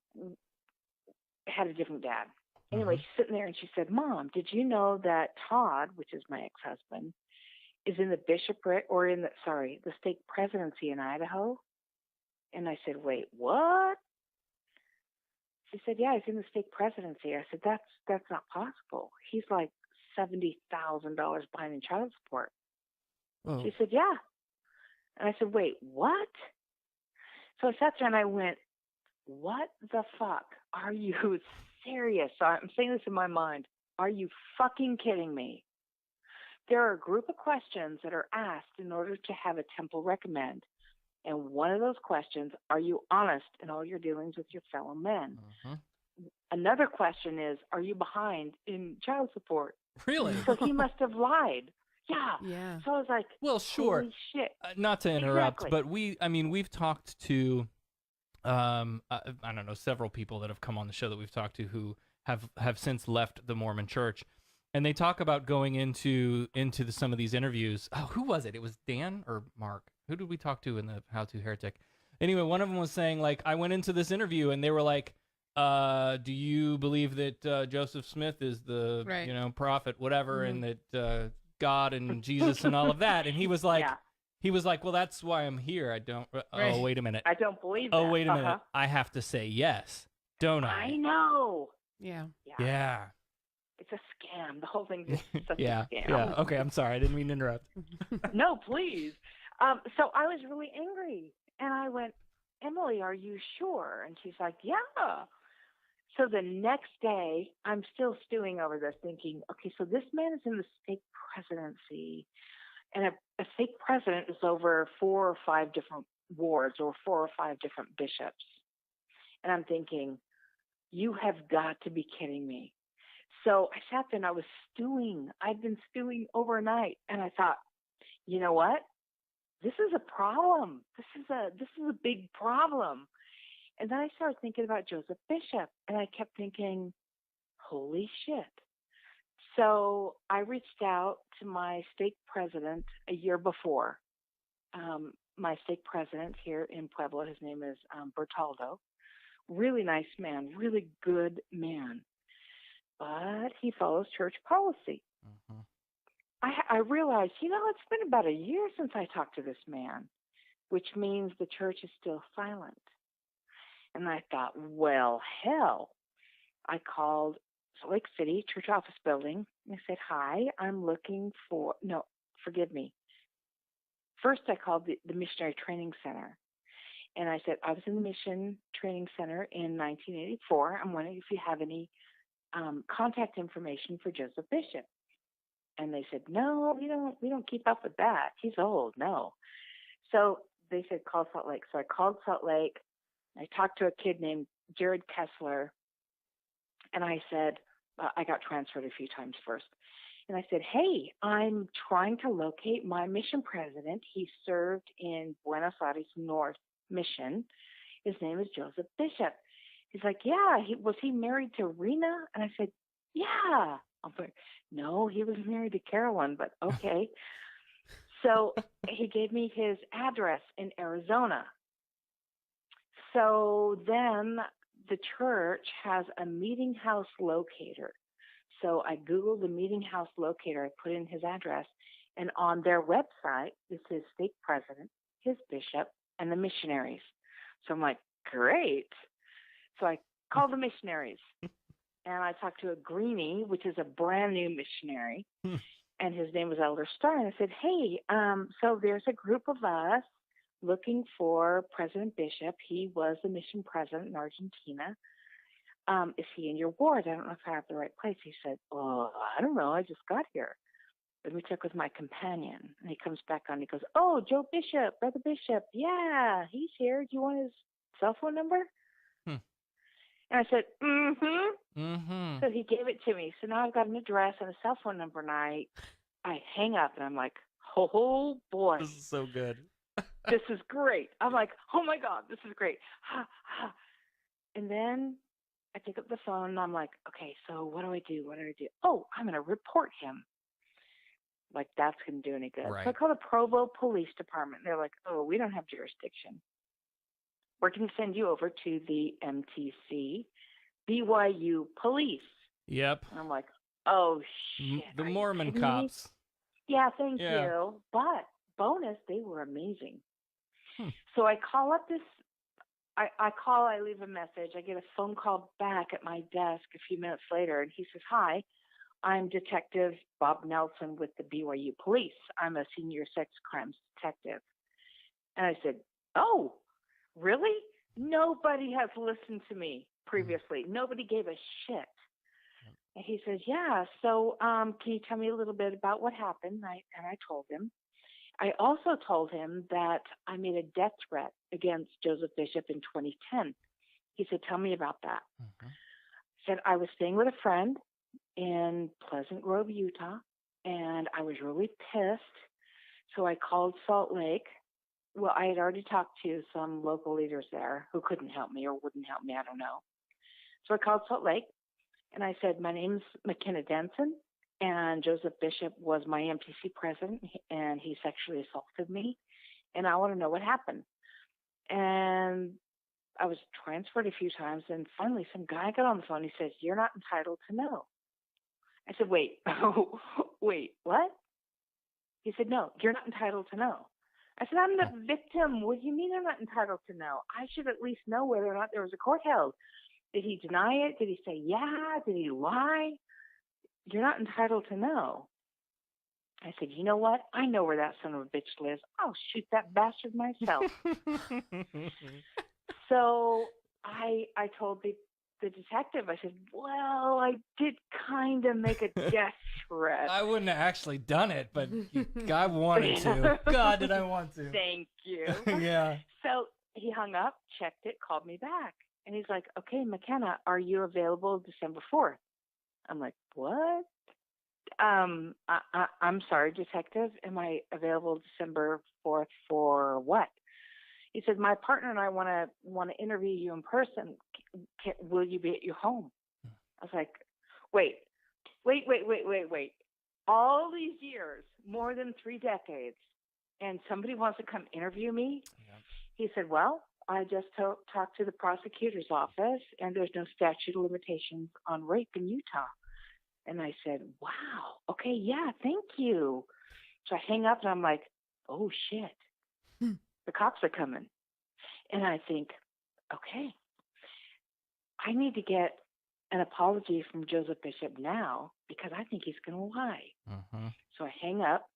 S8: a different dad. Anyway, she's sitting there and she said, "Mom, did you know that Todd, which is my ex-husband, is in the bishopric or in the stake presidency in Idaho?" And I said, "Wait, what?" She said, "Yeah, he's in the stake presidency." I said, "That's not possible. He's like $70,000 behind in child support."
S3: Oh.
S8: She said, "Yeah." And I said, "Wait, what?" So I sat there and I went, "What the fuck? Are you serious?" So I'm saying this in my mind. Are you fucking kidding me? There are a group of questions that are asked in order to have a temple recommend. And one of those questions, are you honest in all your dealings with your fellow men? Another question is, are you behind in child support?
S3: Really?
S8: So he must have lied. Yeah.
S1: Yeah.
S8: So I was like,
S3: Well, sure.
S8: holy shit.
S3: Not to interrupt,
S8: Exactly.
S3: but we've talked to, I don't know, several people that have come on the show that we've talked to who have since left the Mormon Church, and they talk about going into some of these interviews. Oh, who was it? It was Dan or Mark? Who did we talk to in the How to Heretic? Anyway, one of them was saying, like, I went into this interview and they were like, do you believe that Joseph Smith is the
S1: Right.
S3: prophet, whatever, and that God and Jesus and all of that? And he was like, well, that's why I'm here. I don't.
S1: Right.
S3: Oh, wait a minute.
S8: I don't believe that.
S3: Oh, wait a minute. I have to say yes, don't I?
S8: I know.
S1: Yeah.
S3: Yeah.
S8: It's a scam. The whole thing's just such
S3: Yeah.
S8: a scam.
S3: Yeah. Okay, I'm sorry. I didn't mean to interrupt.
S8: No, please. So I was really angry. And I went, "Emily, are you sure?" And she's like, "Yeah." So the next day, I'm still stewing over this, thinking, okay, so this man is in the stake presidency. And a stake president is over 4 or 5 different wards or 4 or 5 different bishops. And I'm thinking, you have got to be kidding me. So I sat there and I was stewing. I'd been stewing overnight. And I thought, you know what? This is a problem. This is a big problem. And then I started thinking about Joseph Bishop, and I kept thinking, holy shit. So I reached out to my stake president a year before. My stake president here in Pueblo, his name is Bertaldo. Really nice man, really good man. But he follows church policy. I realized, it's been about a year since I talked to this man, which means the church is still silent. And I thought, well, hell. I called Salt Lake City church office building. And I said, "Hi, I'm looking for," no, forgive me. First, I called the Missionary Training Center. And I said, "I was in the Mission Training Center in 1984. I'm wondering if you have any contact information for Joseph Bishop." And they said, "No, we don't keep up with that. He's old, no." So they said, "Call Salt Lake." So I called Salt Lake. I talked to a kid named Jared Kessler, and I said, I got transferred a few times first. And I said, "Hey, I'm trying to locate my mission president. He served in Buenos Aires North Mission. His name is Joseph Bishop." He's like, "Yeah, was he married to Rena?" And I said, "Yeah." I'm like, "No, he was married to Carolyn, but okay." So he gave me his address in Arizona. So then the church has a meeting house locator. So I Googled the meeting house locator. I put in his address. And on their website is his stake president, his bishop, and the missionaries. So I'm like, great. So I called the missionaries. And I talked to a greenie, which is a brand new missionary. And his name was Elder Starr. And I said, "Hey, so there's a group of us looking for President Bishop. He was the mission president in Argentina. is he in your ward? I don't know if I have the right place. He said, well, I don't know. I just got here. Let me check with my companion. And he comes back on. He goes, oh, Joe Bishop, Brother Bishop. Yeah, he's here. Do you want his cell phone number? And I said, So he gave it to me. So now I've got an address and a cell phone number, and I hang up, and I'm like, oh, boy.
S3: This is so good.
S8: This is great. I'm like, oh, my God, this is great. And then I pick up the phone, and I'm like, okay, so what do I do? What do I do? Oh, I'm going to report him. Like, that's going to do any good.
S3: Right.
S8: So I call the Provo Police Department. They're like, oh, we don't have jurisdiction. We're going to send you over to the MTC, BYU Police.
S3: Yep.
S8: And I'm like, oh, shit.
S3: The Mormon cops.
S8: Yeah, thank you. But bonus, they were amazing. So I call up this, I leave a message. I get a phone call back at my desk a few minutes later, and he says, hi, I'm Detective Bob Nelson with the BYU Police. I'm a senior sex crimes detective. And I said, oh, really? Nobody has listened to me previously. Nobody gave a shit. And he says, yeah, so can you tell me a little bit about what happened? And I told him. I also told him that I made a death threat against Joseph Bishop in 2010. He said, tell me about that. I said, I was staying with a friend in Pleasant Grove, Utah, and I was really pissed. So I called Salt Lake. Well, I had already talked to some local leaders there who couldn't help me or wouldn't help me. I don't know. So I called Salt Lake, and I said, my name's McKenna Denson, and Joseph Bishop was my MTC president, and he sexually assaulted me, and I want to know what happened. And I was transferred a few times, and finally some guy got on the phone. He says, you're not entitled to know. I said, wait, what? He said, no, you're not entitled to know. I said, I'm the victim. What do you mean I'm not entitled to know? I should at least know whether or not there was a court held. Did he deny it? Did he say yeah? Did he lie? You're not entitled to know. I said, you know what? I know where that son of a bitch lives. I'll shoot that bastard myself. So I told the detective, I said, well, I did kind of make a death threat.
S3: I wouldn't have actually done it, but God wanted to. God, did I want to.
S8: Thank you.
S3: Yeah.
S8: So he hung up, checked it, called me back. And he's like, okay, McKenna, are you available December 4th? I'm like, what? I'm sorry, detective. Am I available December 4th for what? He said, my partner and I want to interview you in person. Will you be at your home? I was like, wait. All these years, more than 3 decades, and somebody wants to come interview me? Yeah. He said, well, I just talked to the prosecutor's office, and there's no statute of limitations on rape in Utah. And I said, wow, okay, yeah, thank you. So I hang up, and I'm like, oh, shit. The cops are coming. And I think, okay, I need to get an apology from Joseph Bishop now because I think he's going to lie. So I hang up,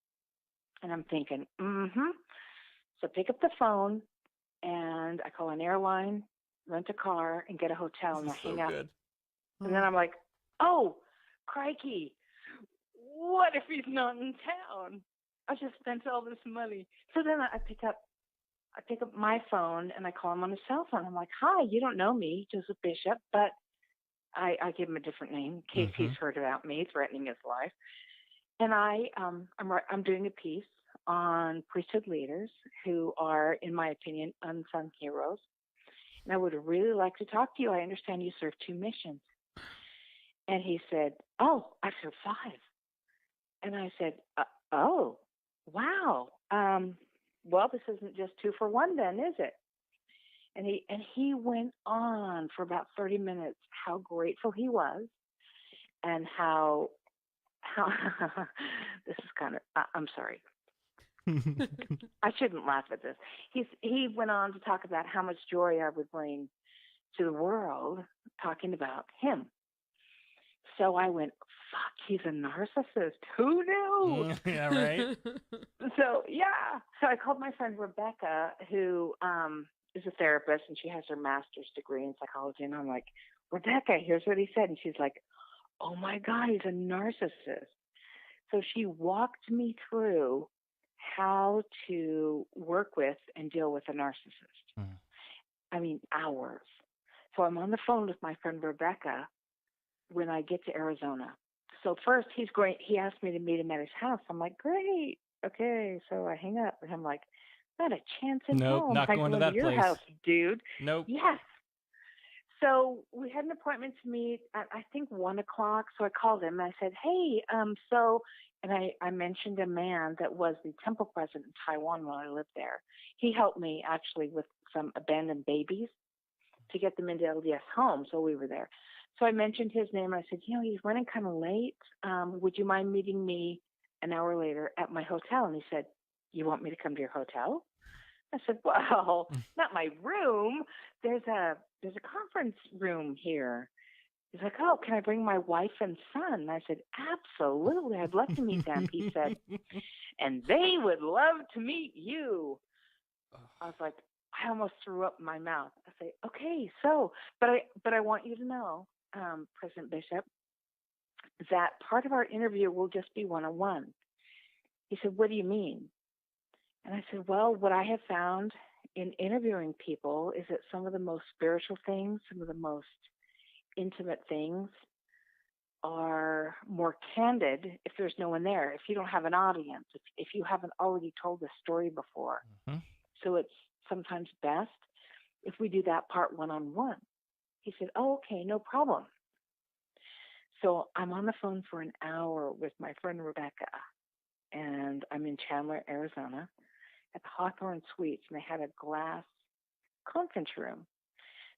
S8: and I'm thinking, So pick up the phone, and I call an airline, rent a car, and get a hotel, and I hang up.
S3: Good.
S8: And then I'm like, oh, crikey, what if he's not in town? I just spent all this money. So then I pick up my phone, and I call him on his cell phone. I'm like, hi, you don't know me, Joseph Bishop, but I give him a different name in case he's heard about me threatening his life. And I'm doing a piece on priesthood leaders who are, in my opinion, unsung heroes. And I would really like to talk to you. I understand you serve 2 missions. And he said, oh, I serve 5. And I said, oh, wow. Well, this isn't just 2 for 1 then, is it? And he went on for about 30 minutes how grateful he was and how this is kind of, I'm sorry. I shouldn't laugh at this. He went on to talk about how much joy I would bring to the world talking about him. So I went, fuck, he's a narcissist. Who knew?
S3: Yeah, right.
S8: So I called my friend Rebecca, who is a therapist, and she has her master's degree in psychology. And I'm like, Rebecca, here's what he said. And she's like, oh my God, he's a narcissist. So she walked me through how to work with and deal with a narcissist. I mean, hours. So I'm on the phone with my friend Rebecca when I get to Arizona. So first, he's great. He asked me to meet him at his house. I'm like, great. Okay. So I hang up and I'm like, not a chance in hell.
S3: Nope, not going to that
S8: your
S3: place.
S8: House, dude.
S3: Nope.
S8: Yes. So we had an appointment to meet at, I think, 1 o'clock. So I called him and I said, hey, and I mentioned a man that was the temple president in Taiwan when I lived there. He helped me actually with some abandoned babies to get them into LDS homes. So we were there. So I mentioned his name. And I said, he's running kind of late. Would you mind meeting me an hour later at my hotel? And he said, you want me to come to your hotel? I said, well, not my room. There's a conference room here. He's like, oh, can I bring my wife and son? And I said, absolutely. I'd love to meet them. He said, and they would love to meet you. I was like, I almost threw up in my mouth. I say, okay, so, but I want you to know, President Bishop, that part of our interview will just be one-on-one. He said, what do you mean? And I said, well, what I have found in interviewing people is that some of the most spiritual things, some of the most intimate things are more candid if there's no one there, if you don't have an audience, if you haven't already told the story before. So it's sometimes best if we do that part one-on-one. He said, oh, okay, no problem. So I'm on the phone for an hour with my friend Rebecca, and I'm in Chandler, Arizona, at the Hawthorne Suites, and they had a glass conference room.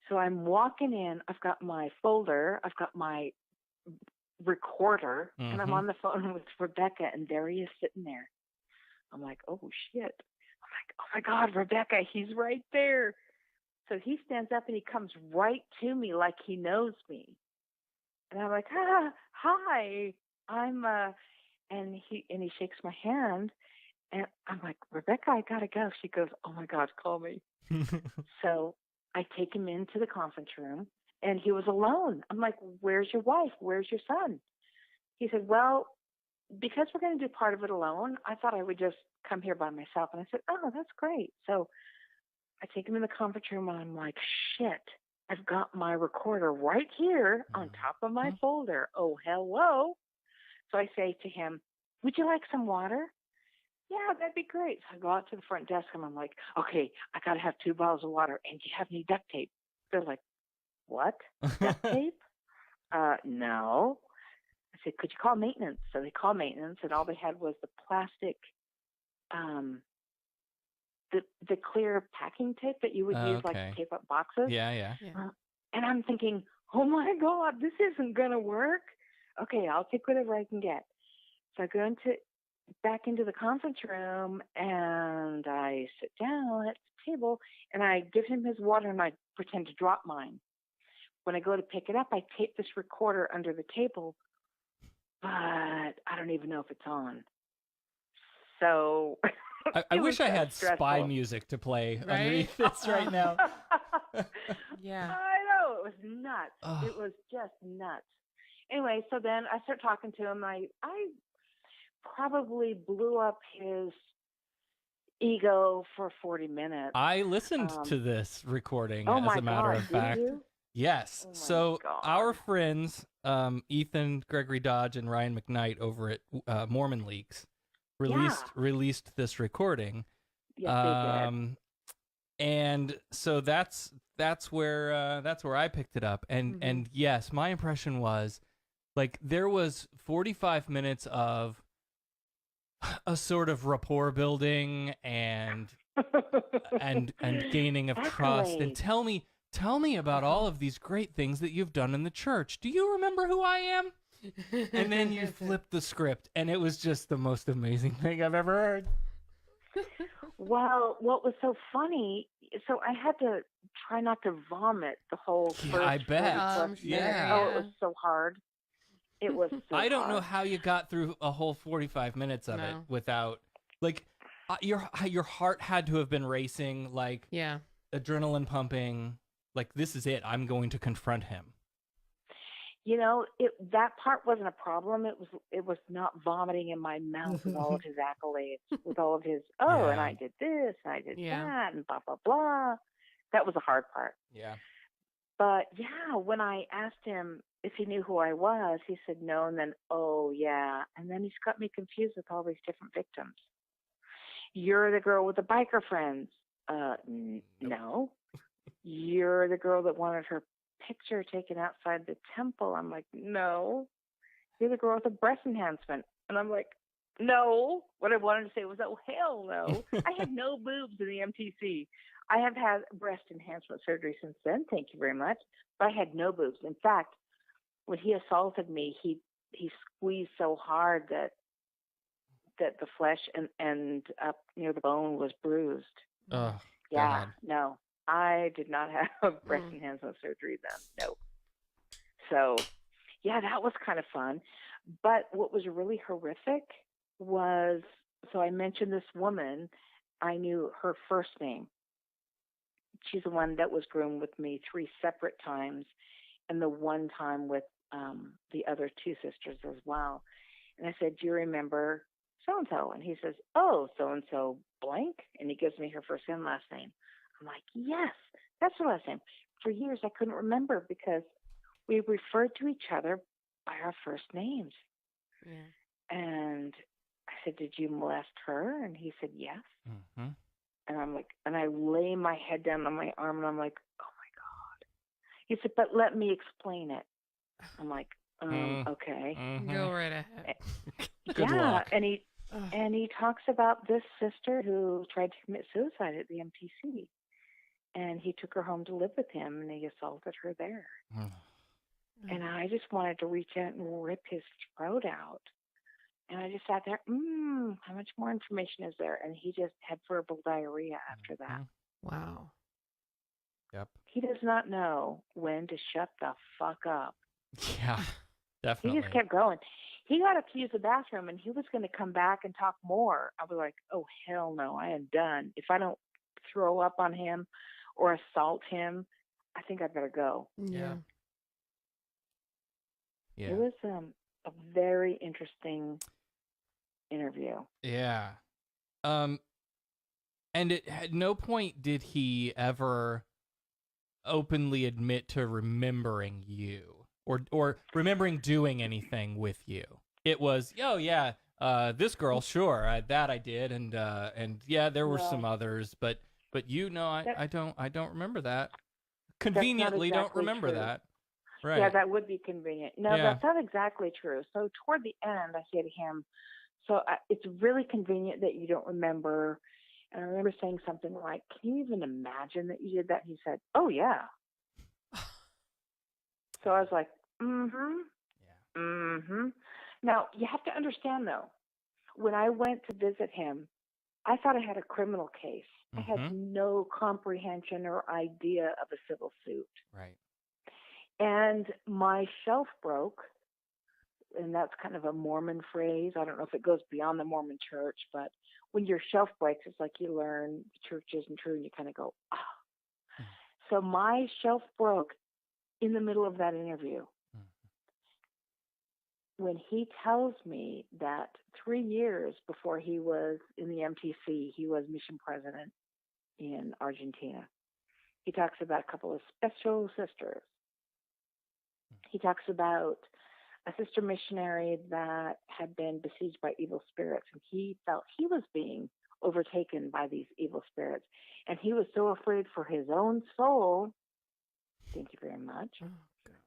S8: So I'm walking in, I've got my folder, I've got my recorder, and I'm on the phone with Rebecca, and there he is sitting there. I'm like, oh, shit. I'm like, oh, my God, Rebecca, he's right there. So he stands up, and he comes right to me like he knows me. And I'm like, hi, and he shakes my hand, and I'm like, Rebecca, I gotta go. She goes, oh my God, call me. So I take him into the conference room, and he was alone. I'm like, where's your wife? Where's your son? He said, well, because we're going to do part of it alone, I thought I would just come here by myself. And I said, oh, that's great. So I take him in the conference room, and I'm like, shit, I've got my recorder right here on top of my folder. Oh, hello. So I say to him, would you like some water? Yeah, that'd be great. So I go out to the front desk, and I'm like, okay, I got to have 2 bottles of water. And do you have any duct tape? They're like, what? Duct tape? No. I said, could you call maintenance? So they called maintenance, and all they had was the plastic, the clear packing tape that you would use like to tape up boxes.
S3: Yeah.
S8: And I'm thinking, oh my God, this isn't going to work. Okay, I'll take whatever I can get. So I go back into the conference room, and I sit down at the table, and I give him his water, and I pretend to drop mine. When I go to pick it up, I tape this recorder under the table, but I don't even know if it's on. So
S3: I wish I had
S8: stressful.
S3: spy music to play underneath this right now.
S1: Yeah.
S8: I know. It was nuts. It was just nuts. Anyway, so then I start talking to him. I probably blew up his ego for 40 minutes.
S3: I listened to this recording,
S8: oh
S3: as a matter
S8: God,
S3: of fact.
S8: Did you?
S3: Yes.
S8: Oh my
S3: So
S8: God.
S3: our friends, Ethan Gregory Dodge and Ryan McKnight over at Mormon Leaks released this recording.
S8: Yes, they did.
S3: And so that's where I picked it up. And yes, my impression was like there was 45 minutes of a sort of rapport building and gaining of trust. And tell me about all of these great things that you've done in the church. Do you remember who I am? And then you flipped the script, and it was just the most amazing thing I've ever heard.
S8: Well, what was so funny, so I had to try not to vomit the whole first
S3: I bet.
S8: 40+
S3: Yeah.
S8: minutes. Oh, it was so hard. It was so
S3: I don't
S8: hard.
S3: know how you got through a whole 45 minutes of it without, like, your heart had to have been racing, like, adrenaline pumping. Like, this is it. I'm going to confront him.
S8: that part wasn't a problem. It was not vomiting in my mouth with all of his accolades, with all of his, and I did this, and I did that, and blah, blah, blah. That was the hard part.
S3: Yeah.
S8: But yeah, when I asked him if he knew who I was, he said no, and then, oh yeah. And then he's got me confused with all these different victims. You're the girl with the biker friends. No. You're the girl that wanted her picture taken outside the temple. I'm like, no. You're the girl with the breast enhancement. And I'm like, no. What I wanted to say was, oh, hell no. I had no boobs in the MTC. I have had breast enhancement surgery since then, thank you very much. But I had no boobs. In fact, when he assaulted me, he squeezed so hard that the flesh and up near the bone was bruised.
S3: Oh,
S8: yeah,
S3: God.
S8: no. I did not have breast enhancement surgery then. No. So, yeah, that was kind of fun. But what was really horrific was, so I mentioned this woman. I knew her first name. She's the one that was groomed with me 3 separate times, and the one time with the other 2 sisters as well. And I said, do you remember so-and-so? And he says, oh, so-and-so blank. And he gives me her first and last name. I'm like, yes, that's her last name. For years, I couldn't remember because we referred to each other by our first names. Yeah. And I said, did you molest her? And he said, yes.
S3: Mm-hmm.
S8: And I'm like, and I lay my head down on my arm, and I'm like, oh my God. He said, but let me explain it. I'm like, okay.
S3: Mm-hmm.
S1: Go right ahead.
S3: Good luck.
S8: And he talks about this sister who tried to commit suicide at the MTC. And he took her home to live with him, and he assaulted her there. And I just wanted to reach out and rip his throat out. And I just sat there, how much more information is there? And he just had verbal diarrhea after that.
S1: Wow.
S3: Yep.
S8: He does not know when to shut the fuck up.
S3: Yeah, definitely.
S8: He just kept going. He got up to use the bathroom, and he was going to come back and talk more. I was like, oh, hell no, I am done. If I don't throw up on him or assault him, I think I better go.
S1: Yeah.
S8: It was a very interesting interview.
S3: Yeah. And at no point did he ever openly admit to remembering you or remembering doing anything with you. It was, oh yeah, this girl, sure, that I did, and yeah, there were some others, but you know, I don't remember that. Conveniently, don't remember that. Right.
S8: Yeah, that would be convenient. No, that's not exactly true. So toward the end, I say to him, so it's really convenient that you don't remember. And I remember saying something like, can you even imagine that you did that? And he said, oh, yeah. So I was like, yeah. Now, you have to understand, though, when I went to visit him, I thought I had a criminal case. I had no comprehension or idea of a civil suit.
S3: Right.
S8: And my shelf broke, and that's kind of a Mormon phrase. I don't know if it goes beyond the Mormon church, but when your shelf breaks, it's like you learn the church isn't true, and you kind of go, ah. So my shelf broke in the middle of that interview. When he tells me that 3 years before he was in the MTC, he was mission president in Argentina. He talks about a couple of special sisters. He talks about a sister missionary that had been besieged by evil spirits, and he felt he was being overtaken by these evil spirits. And he was so afraid for his own soul, thank you very much,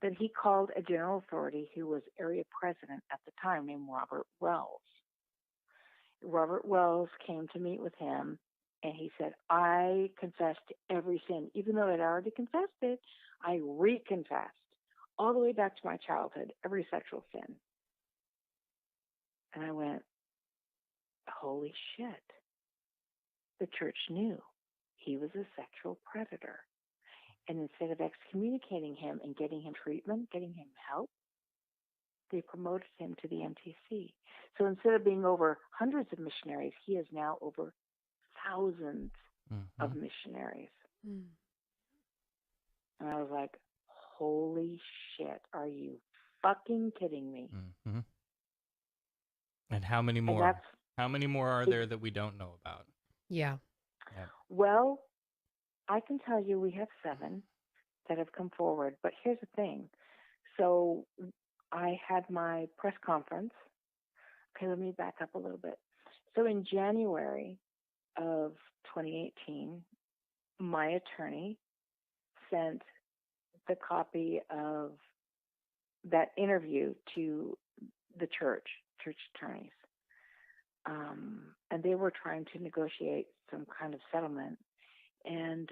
S8: that he called a general authority who was area president at the time named Robert Wells. Robert Wells came to meet with him, and he said, I confessed every sin. Even though I'd already confessed it, I reconfessed all the way back to my childhood, every sexual sin. And I went, holy shit. The church knew he was a sexual predator. And instead of excommunicating him and getting him treatment, getting him help, they promoted him to the MTC. So instead of being over hundreds of missionaries, he is now over thousands of missionaries. And I was like, holy shit, are you fucking kidding me?
S3: Mm-hmm. And how many
S8: And
S3: more?
S8: that's,
S3: How many more are there that we don't know about?
S1: Yeah.
S3: Yeah.
S8: well, I can tell you we have 7 that have come forward. But here's the thing. So I had my press conference. Okay, let me back up a little bit. So in January of 2018, my attorney sent the copy of that interview to the church attorneys. And they were trying to negotiate some kind of settlement. And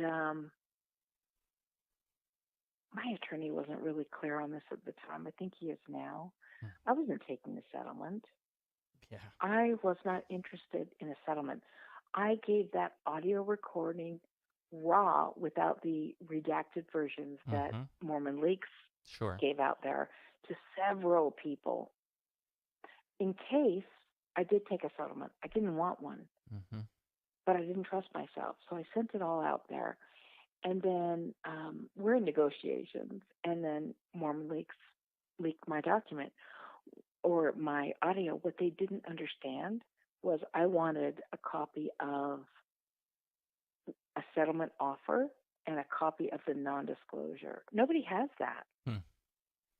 S8: my attorney wasn't really clear on this at the time. I think he is now. I wasn't taking the settlement.
S3: Yeah.
S8: I was not interested in a settlement. I gave that audio recording raw without the redacted versions that Mormon Leaks
S3: Sure.
S8: gave out there to several people in case I did take a settlement. I didn't want one, but I didn't trust myself. So I sent it all out there. And then we're in negotiations, and then Mormon Leaks leaked my document or my audio. What they didn't understand was I wanted a copy of a settlement offer and a copy of the non-disclosure. Nobody has that.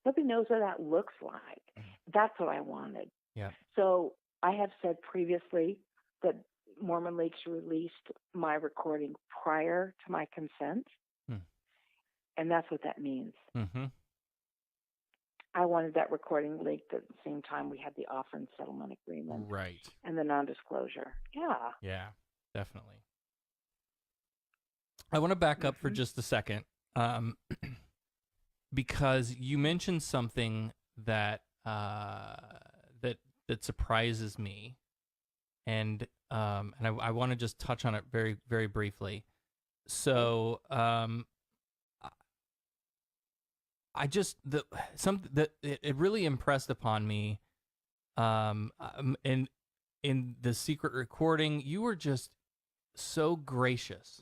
S8: Nobody knows what that looks like. That's what I wanted.
S3: Yeah.
S8: So I have said previously that Mormon Leaks released my recording prior to my consent. And that's what that means. I wanted that recording leaked at the same time we had the offer and settlement agreement.
S3: Right.
S8: And the non-disclosure. Yeah.
S3: Yeah, definitely. I want to back up for just a second, because you mentioned something that that surprises me, and I want to just touch on it very, very briefly. So I just something that it really impressed upon me, in the secret recording, you were just so gracious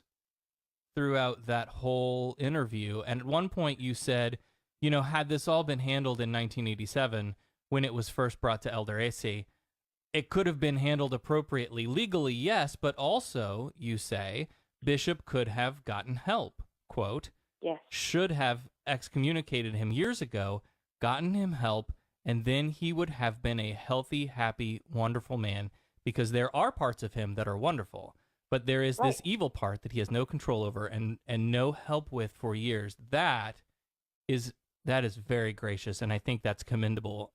S3: throughout that whole interview. And at one point you said, you know, had this all been handled in 1987 when it was first brought to Elder AC, it could have been handled appropriately. Legally, yes, but also, you say, Bishop could have gotten help. Quote,
S8: yes,
S3: should have excommunicated him years ago, gotten him help, and then he would have been a healthy, happy, wonderful man, because there are parts of him that are wonderful. But there is this evil part that he has no control over and no help with for years. That is very gracious, and I think that's commendable.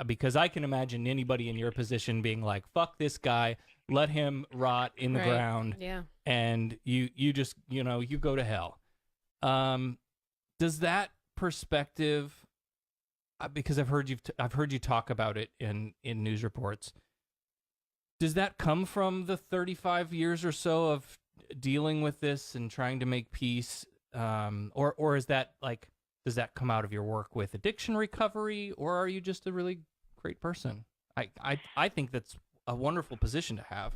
S3: Because I can imagine anybody in your position being like, "Fuck this guy, let him rot in the ground," and you just you go to hell. Does that perspective? Because I've heard you talk about it in news reports. Does that come from the 35 years or so of dealing with this and trying to make peace? Or is that does that come out of your work with addiction recovery, or are you just a really great person? I think that's a wonderful position to have.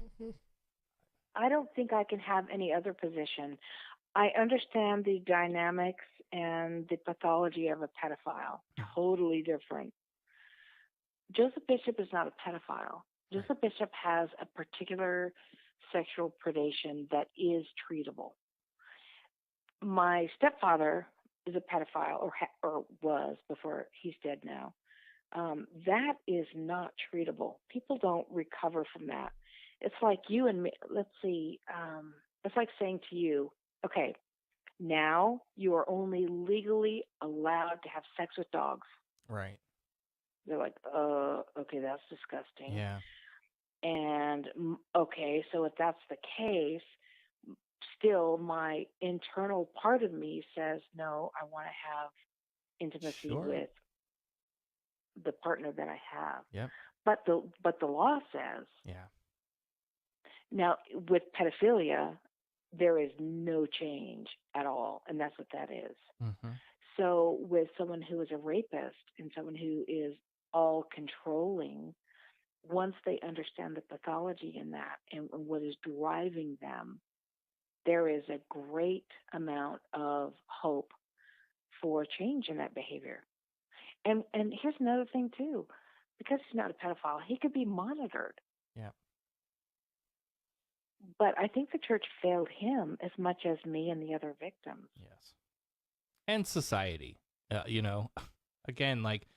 S8: I don't think I can have any other position. I understand the dynamics and the pathology of a pedophile. Totally different. Joseph Bishop is not a pedophile. Joseph Bishop has a particular sexual predation that is treatable. My stepfather is a pedophile, or was before. He's dead now. That is not treatable. People don't recover from that. It's like you and me. Let's see. It's like saying to you, okay, now you are only legally allowed to have sex with dogs.
S3: Right.
S8: They're like, okay, that's disgusting.
S3: Yeah.
S8: And okay, so if that's the case, still my internal part of me says, no, I want to have intimacy with the partner that I have.
S3: Yep.
S8: But the law says, now with pedophilia, there is no change at all, and that's what that is. So with someone who is a rapist and someone who is all controlling, once they understand the pathology in that and what is driving them, there is a great amount of hope for change in that behavior. And here's another thing too, because he's not a pedophile, he could be monitored.
S3: Yeah.
S8: But I think the church failed him as much as me and the other victims.
S3: Yes. And society, again, like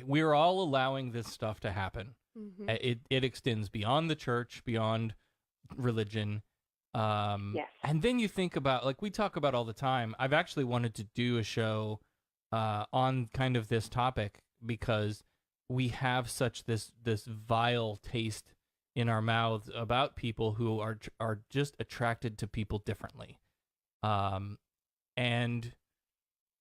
S3: we're all allowing this stuff to happen.
S1: Mm-hmm.
S3: It extends beyond the church, beyond religion.
S8: Yes.
S3: And then you think about, like we talk about all the time, I've actually wanted to do a show on kind of this topic because we have such this vile taste in our mouths about people who are just attracted to people differently.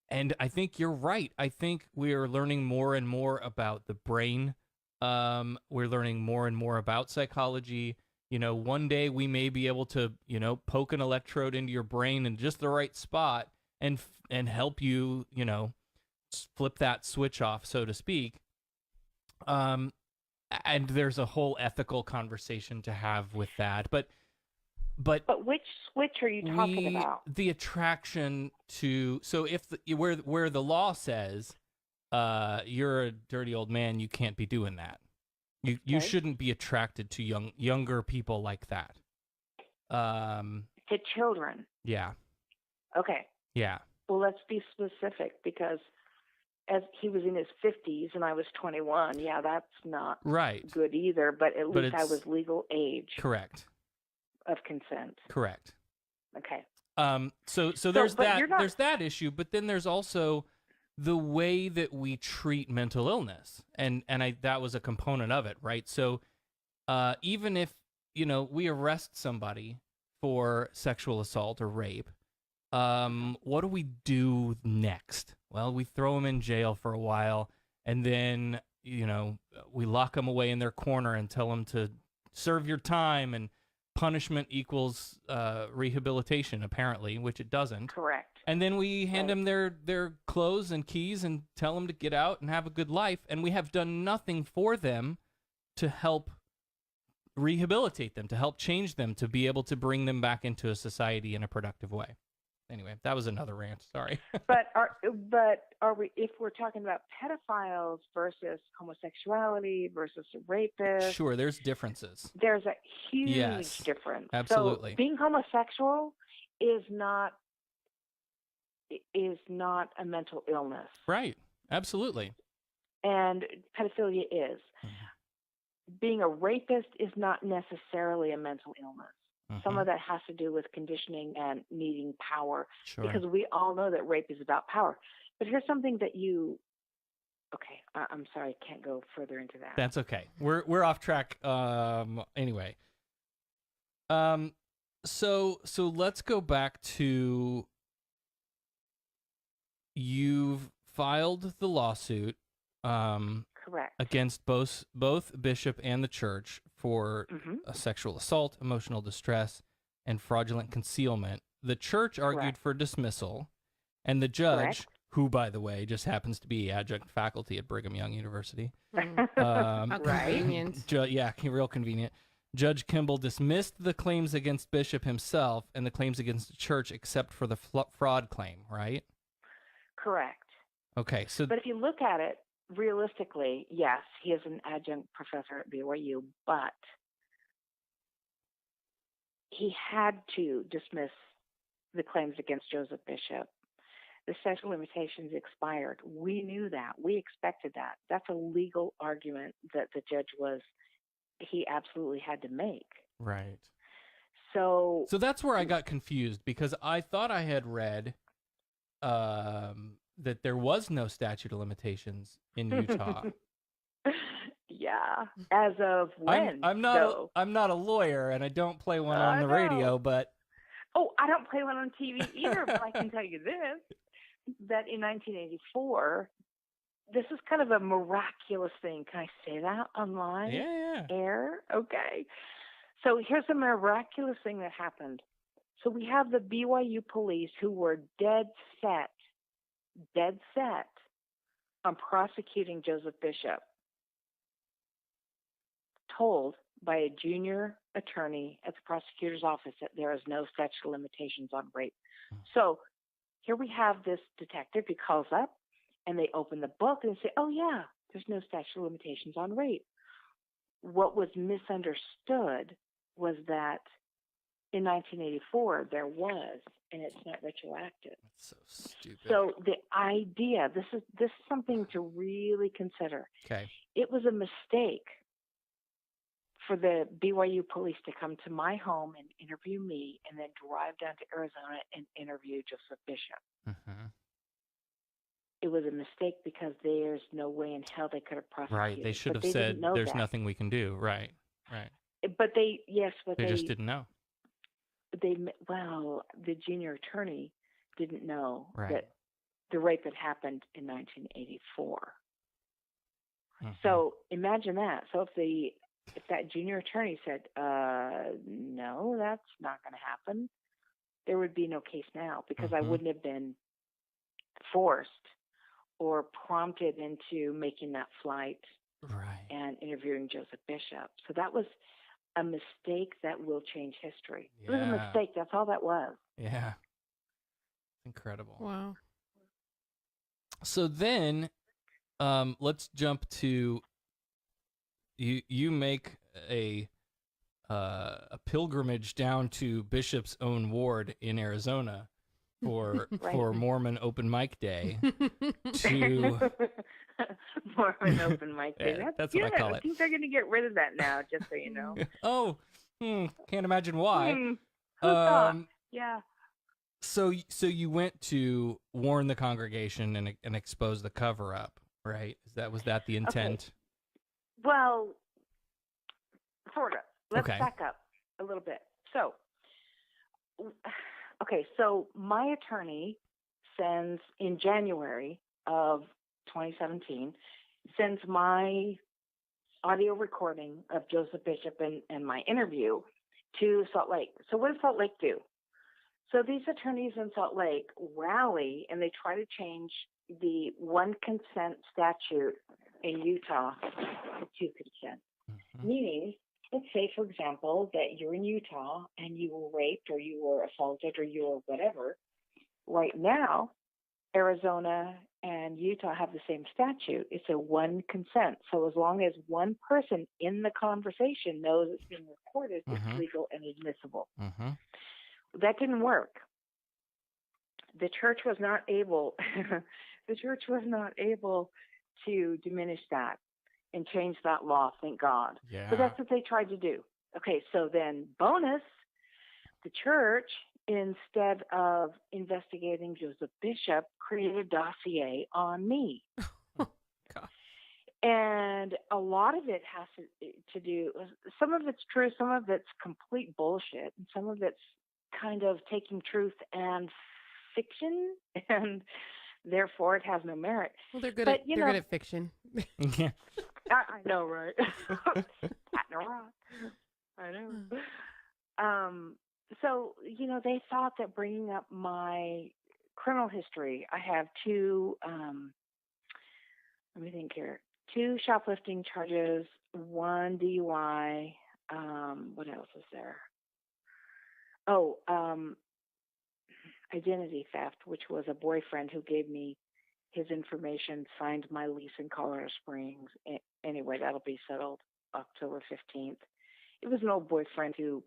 S3: And I think you're right. I think we are learning more and more about the brain. We're learning more and more about psychology. One day we may be able to, poke an electrode into your brain in just the right spot and help you, flip that switch off, so to speak. And there's a whole ethical conversation to have with that. But
S8: which switch are you talking about?
S3: The attraction to, so if where the law says you're a dirty old man, you can't be doing that. You shouldn't be attracted to younger people like that.
S8: To children.
S3: Yeah.
S8: Okay.
S3: Yeah.
S8: Well, let's be specific, because as he was in his 50s and I was 21, yeah, that's not
S3: right.
S8: good either, but at least I was legal age.
S3: Correct.
S8: Of consent.
S3: Correct.
S8: Okay.
S3: So there's there's that issue, but then there's also the way that we treat mental illness, and that was a component of it, right? So even if we arrest somebody for sexual assault or rape, what do we do next? Well, we throw them in jail for a while, and then we lock them away in their corner and tell them to serve your time, and punishment equals rehabilitation, apparently, which it doesn't.
S8: Correct.
S3: And then we hand them their clothes and keys and tell them to get out and have a good life, and we have done nothing for them to help rehabilitate them, to help change them, to be able to bring them back into a society in a productive way. Anyway, that was another rant. Sorry.
S8: But are we, if we're talking about pedophiles versus homosexuality versus rapists?
S3: Sure, there's differences.
S8: There's a huge difference.
S3: Absolutely.
S8: So being homosexual is not a mental illness.
S3: Right. Absolutely.
S8: And pedophilia is. Mm-hmm. Being a rapist is not necessarily a mental illness. Mm-hmm. Some of that has to do with conditioning and needing power.
S3: Sure.
S8: Because we all know that rape is about power. But here's something that okay, I'm sorry, I can't go further into that.
S3: That's okay. We're off track. Anyway. So let's go back to, you've filed the lawsuit.
S8: Correct.
S3: Against both Bishop and the church for a sexual assault, emotional distress, and fraudulent concealment. The church argued for dismissal, and the judge, who, by the way, just happens to be adjunct faculty at Brigham Young University.
S1: Convenient.
S3: Real convenient. Judge Kimball dismissed the claims against Bishop himself and the claims against the church, except for the fraud claim, right?
S8: Correct.
S3: Okay, so...
S8: But if you look at it, realistically, yes, he is an adjunct professor at BYU, but he had to dismiss the claims against Joseph Bishop. The statute of limitations expired. We knew that. We expected that. That's a legal argument that the judge he absolutely had to make.
S3: Right.
S8: So
S3: that's where I got confused, because I thought I had read that there was no statute of limitations in Utah.
S8: Yeah. As of when?
S3: I'm not a lawyer, and I don't play one on the radio, but...
S8: Oh, I don't play one on TV either, but I can tell you this, that in 1984, this is kind of a miraculous thing. Can I say that online?
S3: Yeah.
S8: Air? Okay. So here's a miraculous thing that happened. So we have the BYU police who were dead set on prosecuting Joseph Bishop, told by a junior attorney at the prosecutor's office that there is no statute of limitations on rape. So here we have this detective. He calls up and they open the book and say, oh, yeah, there's no statute of limitations on rape. What was misunderstood was that in 1984 there was, and it's not retroactive.
S3: That's so stupid.
S8: So the idea, this is something to really consider.
S3: Okay.
S8: It was a mistake for the BYU police to come to my home and interview me and then drive down to Arizona and interview Joseph Bishop.
S3: Mm-hmm.
S8: It was a mistake because there's no way in hell they could have prosecuted.
S3: Right. They should
S8: But
S3: have
S8: they
S3: said,
S8: didn't know
S3: there's
S8: that.
S3: nothing we can do. Right. Right.
S8: But they
S3: They just didn't know.
S8: The junior attorney didn't know
S3: Right.
S8: that the rape had happened in 1984.
S3: Mm-hmm.
S8: So imagine that. So if that junior attorney said, no, that's not going to happen, there would be no case now because I wouldn't have been forced or prompted into making that flight and interviewing Joseph Bishop. So that was a mistake that will change history.
S3: Yeah.
S8: It was a mistake. That's all that was.
S3: Yeah. Incredible.
S1: Wow.
S3: So then, let's jump to you make a pilgrimage down to Bishop's own ward in Arizona for for Mormon Open Mic Day to
S8: Mormon Open Mic Day.
S3: that's what I call it.
S8: I think they're going to get rid of that now, just so you know.
S3: Can't imagine why.
S8: Who thought? Yeah.
S3: So you went to warn the congregation and expose the cover up, right? Was that the intent?
S8: Okay. Well, sort of. Let's
S3: Okay.
S8: back up a little bit. So my attorney sends, in January of 2017, sends my audio recording of Joseph Bishop and my interview to Salt Lake. So what does Salt Lake do? So these attorneys in Salt Lake rally and they try to change the one consent statute in Utah to two consent. Mm-hmm. Meaning, let's say, for example, that you're in Utah and you were raped or you were assaulted or you were whatever. Right now, Arizona and Utah have the same statute. It's a one consent. So as long as one person in the conversation knows it's being recorded, it's legal and admissible. Mm-hmm. That didn't work. The church was not able. The church was not able to diminish that and change that law. Thank God.
S3: Yeah.
S8: But that's what they tried to do. Okay, so then bonus, the church, instead of investigating Joseph Bishop, created a dossier on me.
S1: God.
S8: And a lot of it has to do. Some of it's true. Some of it's complete bullshit. And some of it's kind of taking truth and fiction, and therefore it has no merit.
S1: Well, they're good at fiction.
S3: Yeah.
S8: I know, right? Patting a rock. I know. So, they thought that bringing up my criminal history, I have two, let me think here, 2 shoplifting charges, 1 DUI, what else is there? Identity theft, which was a boyfriend who gave me his information, signed my lease in Colorado Springs. Anyway, that'll be settled October 15th. It was an old boyfriend who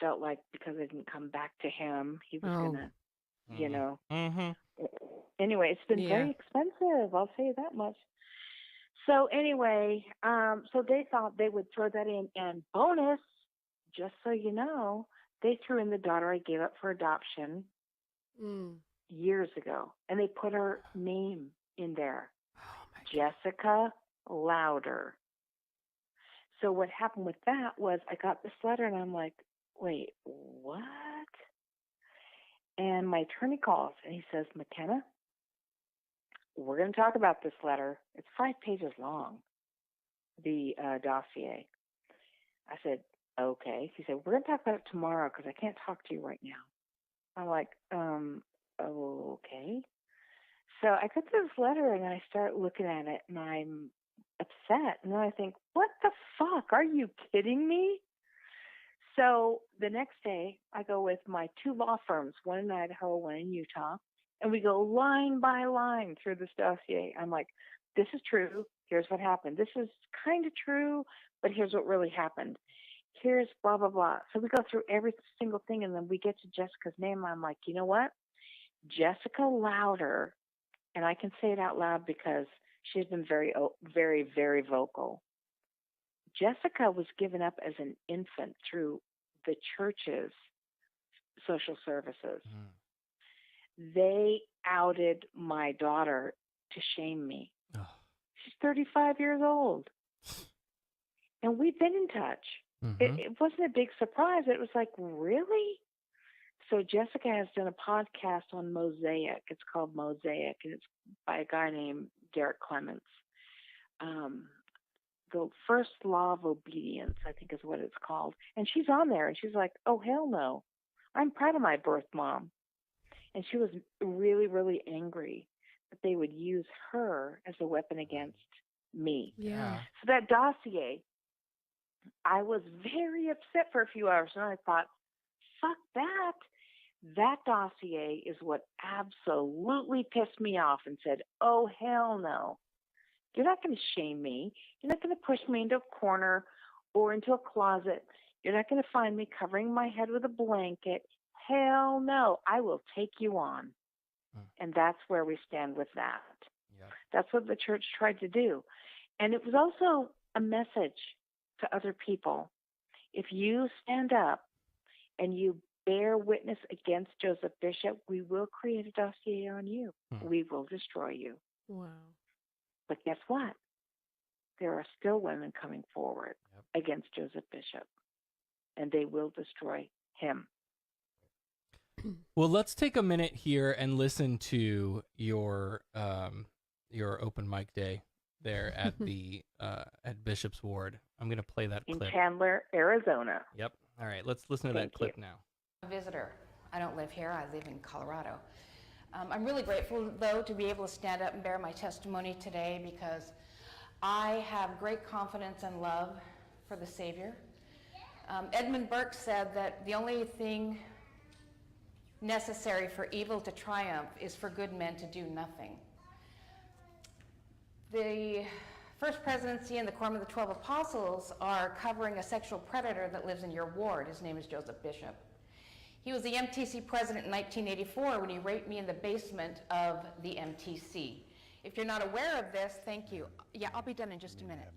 S8: felt like because I didn't come back to him, he was going to,
S3: Mm-hmm.
S8: Anyway, it's been very expensive. I'll say that much. So anyway, so they thought they would throw that in. And bonus, just so you know, they threw in the daughter I gave up for adoption years ago. And they put her name in there. Jessica Louder. So what happened with that was I got this letter and I'm like, wait, what? And my attorney calls and he says, McKenna, we're going to talk about this letter. It's 5 pages long, the dossier. I said, okay. He said, we're going to talk about it tomorrow because I can't talk to you right now. I'm like, okay. So I get this letter and I start looking at it and I'm upset. And then I think, what the fuck? Are you kidding me? So the next day I go with my 2 law firms, one in Idaho, one in Utah. And we go line by line through this dossier. I'm like, this is true. Here's what happened. This is kind of true, but here's what really happened. Here's blah, blah, blah. So we go through every single thing, and then we get to Jessica's name. I'm like, you know what? Jessica Louder, and I can say it out loud because she's been very, very, very vocal. Jessica was given up as an infant through the church's social services. They outed my daughter to shame me.
S3: Oh.
S8: She's 35 years old. And we've been in touch. It wasn't a big surprise. It was like, really? So Jessica has done a podcast on Mosaic. It's called Mosaic, and it's by a guy named Derek Clements. The First Law of Obedience, I think is what it's called. And she's on there, and she's like, oh, hell no. I'm proud of my birth mom. And she was really, really angry that they would use her as a weapon against me.
S1: Yeah.
S8: So that dossier, I was very upset for a few hours, and I thought, fuck that. That dossier is what absolutely pissed me off and said, oh, hell no. You're not going to shame me. You're not going to push me into a corner or into a closet. You're not going to find me covering my head with a blanket. Hell no. I will take you on. And that's where we stand with that.
S3: Yep.
S8: That's what the church tried to do. And it was also a message to other people. If you stand up and you bear witness against Joseph Bishop, we will create a dossier on you. We will destroy you.
S1: Wow.
S8: But guess what? There are still women coming forward against Joseph Bishop, and they will destroy him.
S3: Well, let's take a minute here and listen to your open mic day there at the at Bishop's Ward. I'm going to play that
S8: In
S3: clip.
S8: Chandler, Arizona.
S3: Yep. All right, let's listen to that clip now.
S9: A visitor. I don't live here. I live in Colorado. I'm really grateful, though, to be able to stand up and bear my testimony today because I have great confidence and love for the Savior. Edmund Burke said that the only thing necessary for evil to triumph is for good men to do nothing. The First Presidency and the Quorum of the 12 Apostles are covering a sexual predator that lives in your ward. His name is Joseph Bishop. He was the MTC president in 1984 when he raped me in the basement of the MTC. If you're not aware of this, thank you. Yeah, I'll be done in just a minute.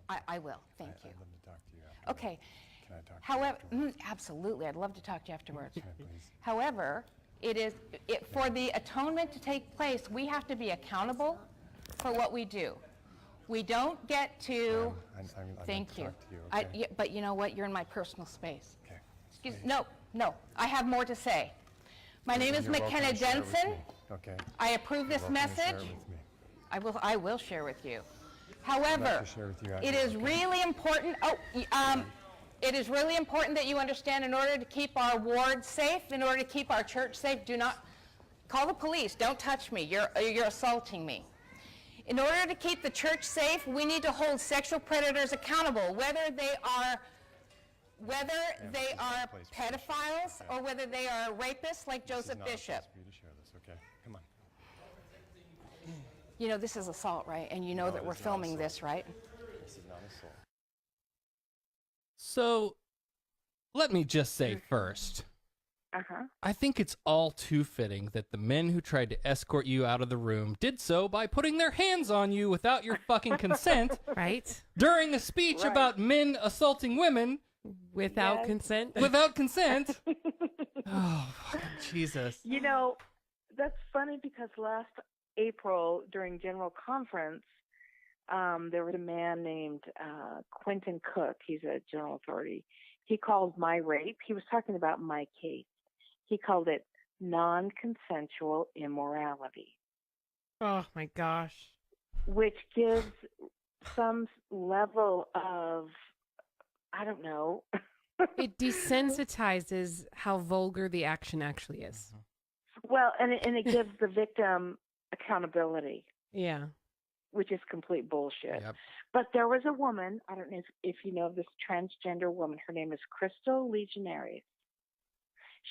S9: I will. Thank you.
S10: I'd love to talk to you afterwards.
S9: Okay.
S10: Can I talk
S9: However,
S10: to you
S9: absolutely, I'd love to talk to you afterwards.
S10: please?
S9: However, for the atonement to take place, we have to be accountable for what we do. We don't get to. Thank you.
S10: Talk to you, okay?
S9: Yeah, but you know what? You're in my personal space.
S10: Okay.
S9: Excuse. No. I have more to say. My name is
S10: You're welcome
S9: McKenna
S10: to share it with
S9: Denson.
S10: me. Okay.
S9: I approve this
S10: You're welcome to share
S9: message.
S10: it with me.
S9: I will share with you.
S10: I'd
S9: However,
S10: like to share with you
S9: it
S10: after,
S9: is
S10: okay?
S9: really important. It is really important that you understand. In order to keep our ward safe, in order to keep our church safe, do not call the police. Don't touch me. You're assaulting me. In order to keep the church safe, we need to hold sexual predators accountable, whether they are pedophiles or whether they are rapists like Joseph Bishop.
S10: This is not a place for you to share this, okay? Come on.
S9: You know this is assault, right? And you know that we're filming this, right?
S10: This is not assault.
S3: So, let me just say first, I think it's all too fitting that the men who tried to escort you out of the room did so by putting their hands on you without your fucking consent.
S1: Right?
S3: During a speech about men assaulting women.
S1: Without consent?
S3: Without consent. Oh, fucking Jesus.
S8: You know, that's funny because last April during General Conference, there was a man named Quentin Cook. He's a general authority. He called my rape. He was talking about my case. He called it non-consensual immorality.
S1: Oh, my gosh.
S8: Which gives some level of, I don't know.
S1: It desensitizes how vulgar the action actually is.
S8: Well, and it gives the victim accountability.
S1: Yeah.
S8: Which is complete bullshit.
S3: Yep.
S8: But there was a woman, I don't know if you know this transgender woman, her name is Crystal Legionaries.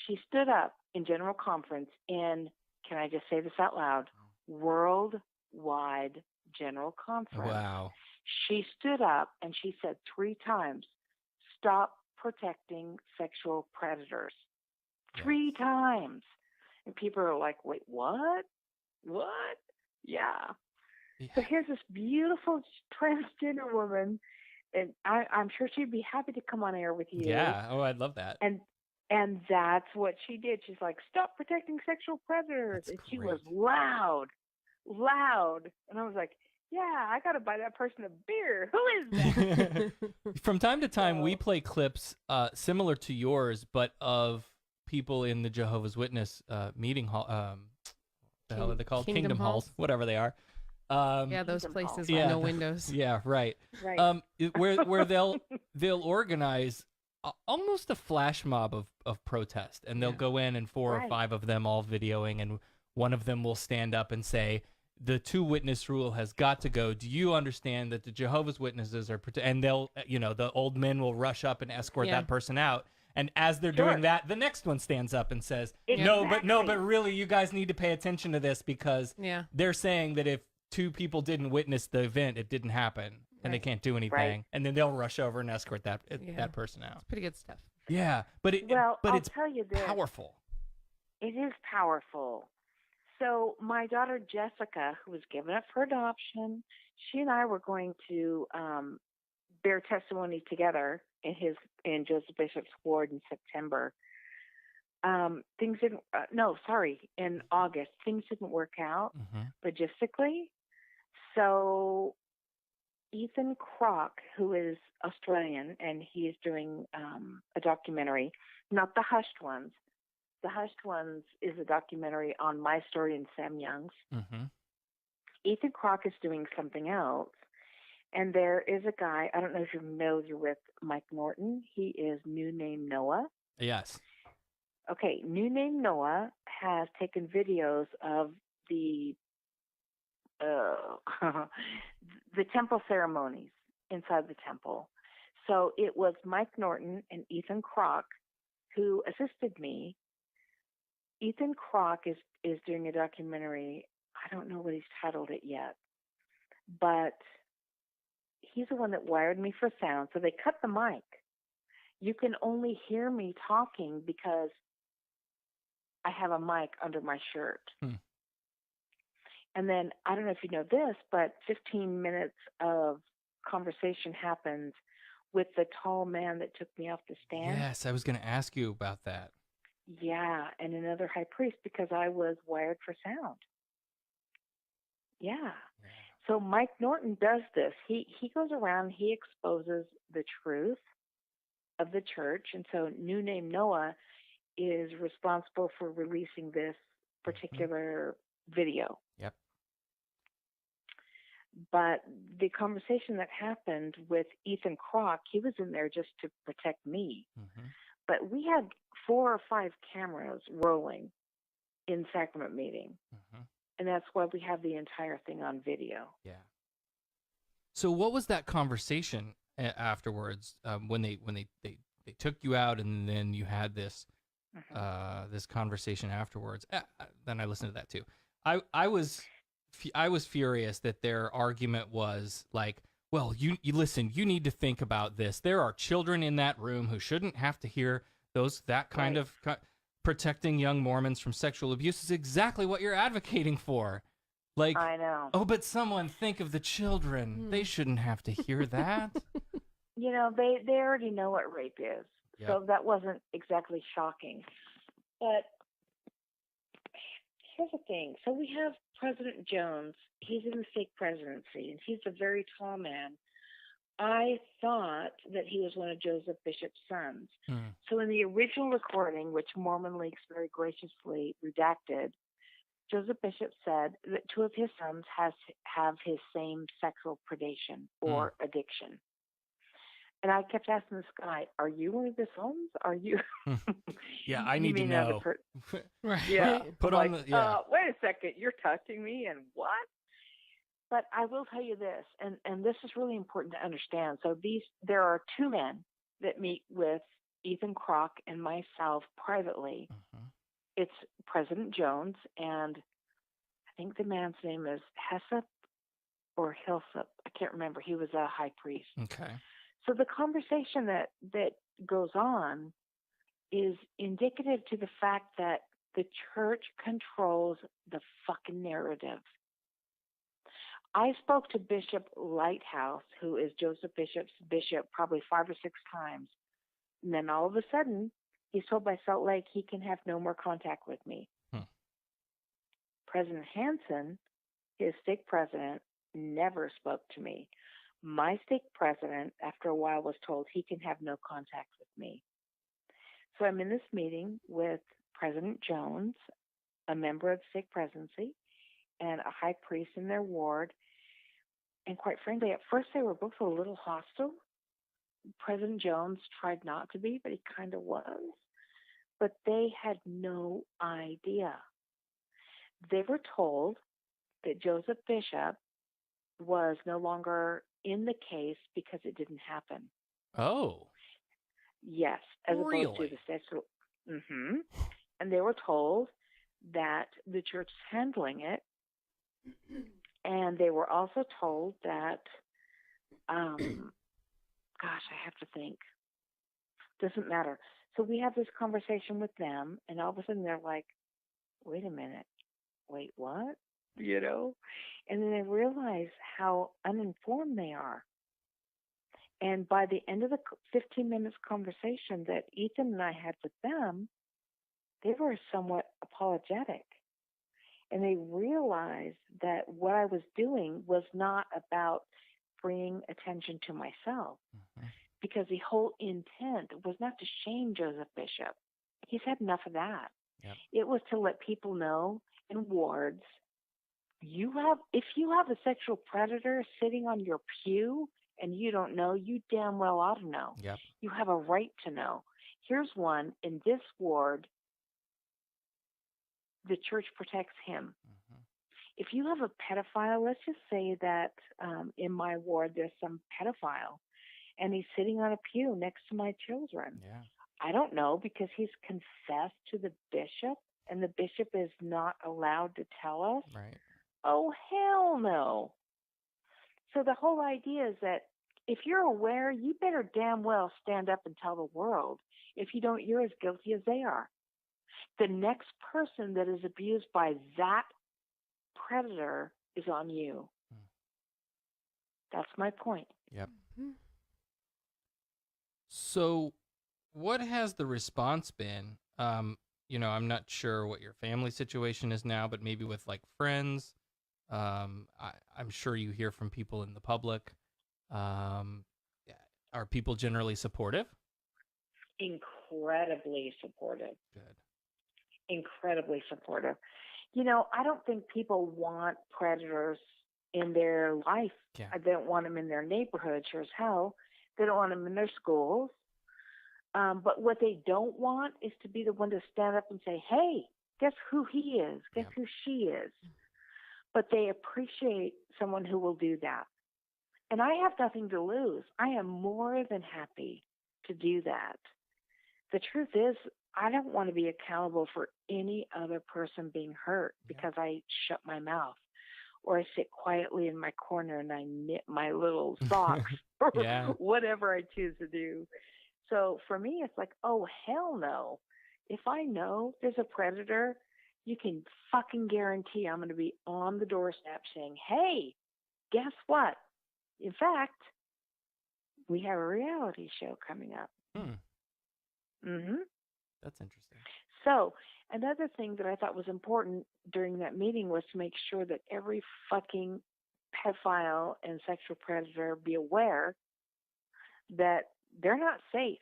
S8: She stood up in General Conference in can I just say this out loud? Worldwide General Conference.
S3: Wow.
S8: She stood up and she said 3 times, stop protecting sexual predators. 3 times. And people are like, wait, what? What? Yeah. So here's this beautiful transgender woman, and I'm sure she'd be happy to come on air with you.
S3: Yeah. Oh, I'd love that.
S8: And that's what she did. She's like, stop protecting sexual predators.
S3: That's
S8: and
S3: great.
S8: She was loud. And I was like, yeah, I got to buy that person a beer. Who is that?
S3: From time to time, we play clips similar to yours, but of people in the Jehovah's Witness meeting hall. The hell are they called? Kingdom halls, whatever they are.
S1: Yeah, those places with no windows.
S3: Yeah, right.
S8: Right.
S3: Where they'll organize almost a flash mob of protest, and they'll go in and 4 or 5 of them all videoing, and one of them will stand up and say, the 2-witness rule has got to go. Do you understand that the Jehovah's Witnesses are and they'll, the old men will rush up and escort that person out. And as they're doing that, the next one stands up and says, no, but really, you guys need to pay attention to this, because they're saying that if 2 people didn't witness the event, it didn't happen, and they can't do anything. Right. And then they'll rush over and escort that person out.
S1: It's pretty good stuff.
S3: Yeah, but
S8: I'll
S3: it's
S8: tell you this.
S3: powerful.
S8: It is powerful. So my daughter Jessica, who was given up for adoption, she and I were going to bear testimony together in Joseph Bishop's ward in September. Things didn't. In August, things didn't work out logistically. So Ethan Kroc, who is Australian, and he is doing a documentary, not the Hushed Ones. The Hushed Ones is a documentary on my story and Sam Young's. Ethan Kroc is doing something else. And there is a guy, I don't know if you're familiar with Mike Norton. He is New Name Noah.
S3: Yes.
S8: Okay, New Name Noah has taken videos of the temple ceremonies inside the temple. So it was Mike Norton and Ethan Kroc who assisted me. Ethan Kroc is doing a documentary. I don't know what he's titled it yet, but he's the one that wired me for sound. So they cut the mic. You can only hear me talking because I have a mic under my shirt. And then, I don't know if you know this, but 15 minutes of conversation happens with the tall man that took me off the stand.
S3: Yes, I was going to ask you about that.
S8: Yeah, and another high priest, because I was wired for sound. Yeah. So Mike Norton does this. He goes around, he exposes the truth of the church. And so New Name Noah is responsible for releasing this particular video.
S3: Yep.
S8: But the conversation that happened with Ethan Kroc, he was in there just to protect me. But we had 4 or 5 cameras rolling in sacrament meeting. And that's why we have the entire thing on video.
S3: Yeah. So what was that conversation afterwards when they took you out, and then you had this this conversation afterwards? Then I listened to that too. I was furious that their argument was like, well, you listen, you need to think about this. There are children in that room who shouldn't have to hear that kind of protecting young Mormons from sexual abuse is exactly what you're advocating for. Like,
S8: I know.
S3: Oh, but someone think of the children. They shouldn't have to hear that.
S8: You know, they already know what rape is.
S3: Yep.
S8: So that wasn't exactly shocking. But here's the thing. So we have President Jones. He's in the stake presidency, and he's a very tall man. I thought that he was one of Joseph Bishop's sons. So in the original recording, which Mormon Leaks very graciously redacted, Joseph Bishop said that 2 of his sons have his same sexual predation or addiction. And I kept asking this guy, are you one of the sons? Are you?
S3: Yeah, I need to know.
S8: Right. Yeah.
S3: Put on the, yeah.
S8: Wait a second, you're touching me and what? But I will tell you this, and this is really important to understand. So there are 2 men that meet with Ethan Kroc and myself privately. it's President Jones, and I think the man's name is Hessep or Hilsep. I can't remember. He was a high priest.
S3: Okay.
S8: So the conversation that goes on is indicative to the fact that the church controls the fucking narrative. I spoke to Bishop Lighthouse, who is Joseph Bishop's bishop, probably 5 or 6 times. And then all of a sudden, he's told by Salt Lake he can have no more contact with me. President Hansen, his stake president, never spoke to me. My stake president, after a while, was told he can have no contact with me. So I'm in this meeting with President Jones, a member of the stake presidency, and a high priest in their ward. And quite frankly, at first they were both a little hostile. President Jones tried not to be, but he kind of was. But they had no idea. They were told that Joseph Bishop was no longer in the case because it didn't happen.
S3: Oh.
S8: Yes, as opposed to the statute. Mm-hmm. And they were told that the church is handling it. And they were also told that, gosh, I have to think. Doesn't matter. So we have this conversation with them, and all of a sudden they're like, wait a minute. Wait, what? You know? And then they realize how uninformed they are. And by the end of the 15 minutes conversation that Ethan and I had with them, they were somewhat apologetic. And they realized that what I was doing was not about bringing attention to myself, because the whole intent was not to shame Joseph Bishop. He's had enough of that.
S3: Yep.
S8: It was to let people know in wards, if you have a sexual predator sitting on your pew and you don't know, you damn well ought to know.
S3: Yep.
S8: You have a right to know. Here's one in this ward. The church protects him. If you have a pedophile, let's just say that in my ward there's some pedophile, and he's sitting on a pew next to my children.
S3: Yeah.
S8: I don't know, because he's confessed to the bishop, and the bishop is not allowed to tell us.
S3: Right.
S8: Oh, hell no. So the whole idea is that if you're aware, you better damn well stand up and tell the world. If you don't, you're as guilty as they are. The next person that is abused by that predator is on you. That's my point.
S3: Yep. So what has the response been? I'm not sure what your family situation is now, but maybe with like friends. I'm sure you hear from people in the public. Are people generally supportive?
S8: Incredibly supportive.
S3: Good.
S8: Incredibly supportive. I don't think people want predators in their life.
S3: Yeah.
S8: They don't want them in their neighborhood, sure as hell. They don't want them in their schools. But what they don't want is to be the one to stand up and say, hey, guess who he is? Guess who she is? But they appreciate someone who will do that. And I have nothing to lose. I am more than happy to do that. The truth is, I don't want to be accountable for any other person being hurt because I shut my mouth, or I sit quietly in my corner and I knit my little socks or whatever I choose to do. So for me, it's like, oh, hell no. If I know there's a predator, you can fucking guarantee I'm going to be on the doorstep saying, hey, guess what? In fact, we have a reality show coming up.
S3: That's interesting.
S8: So another thing that I thought was important during that meeting was to make sure that every fucking pedophile and sexual predator be aware that they're not safe.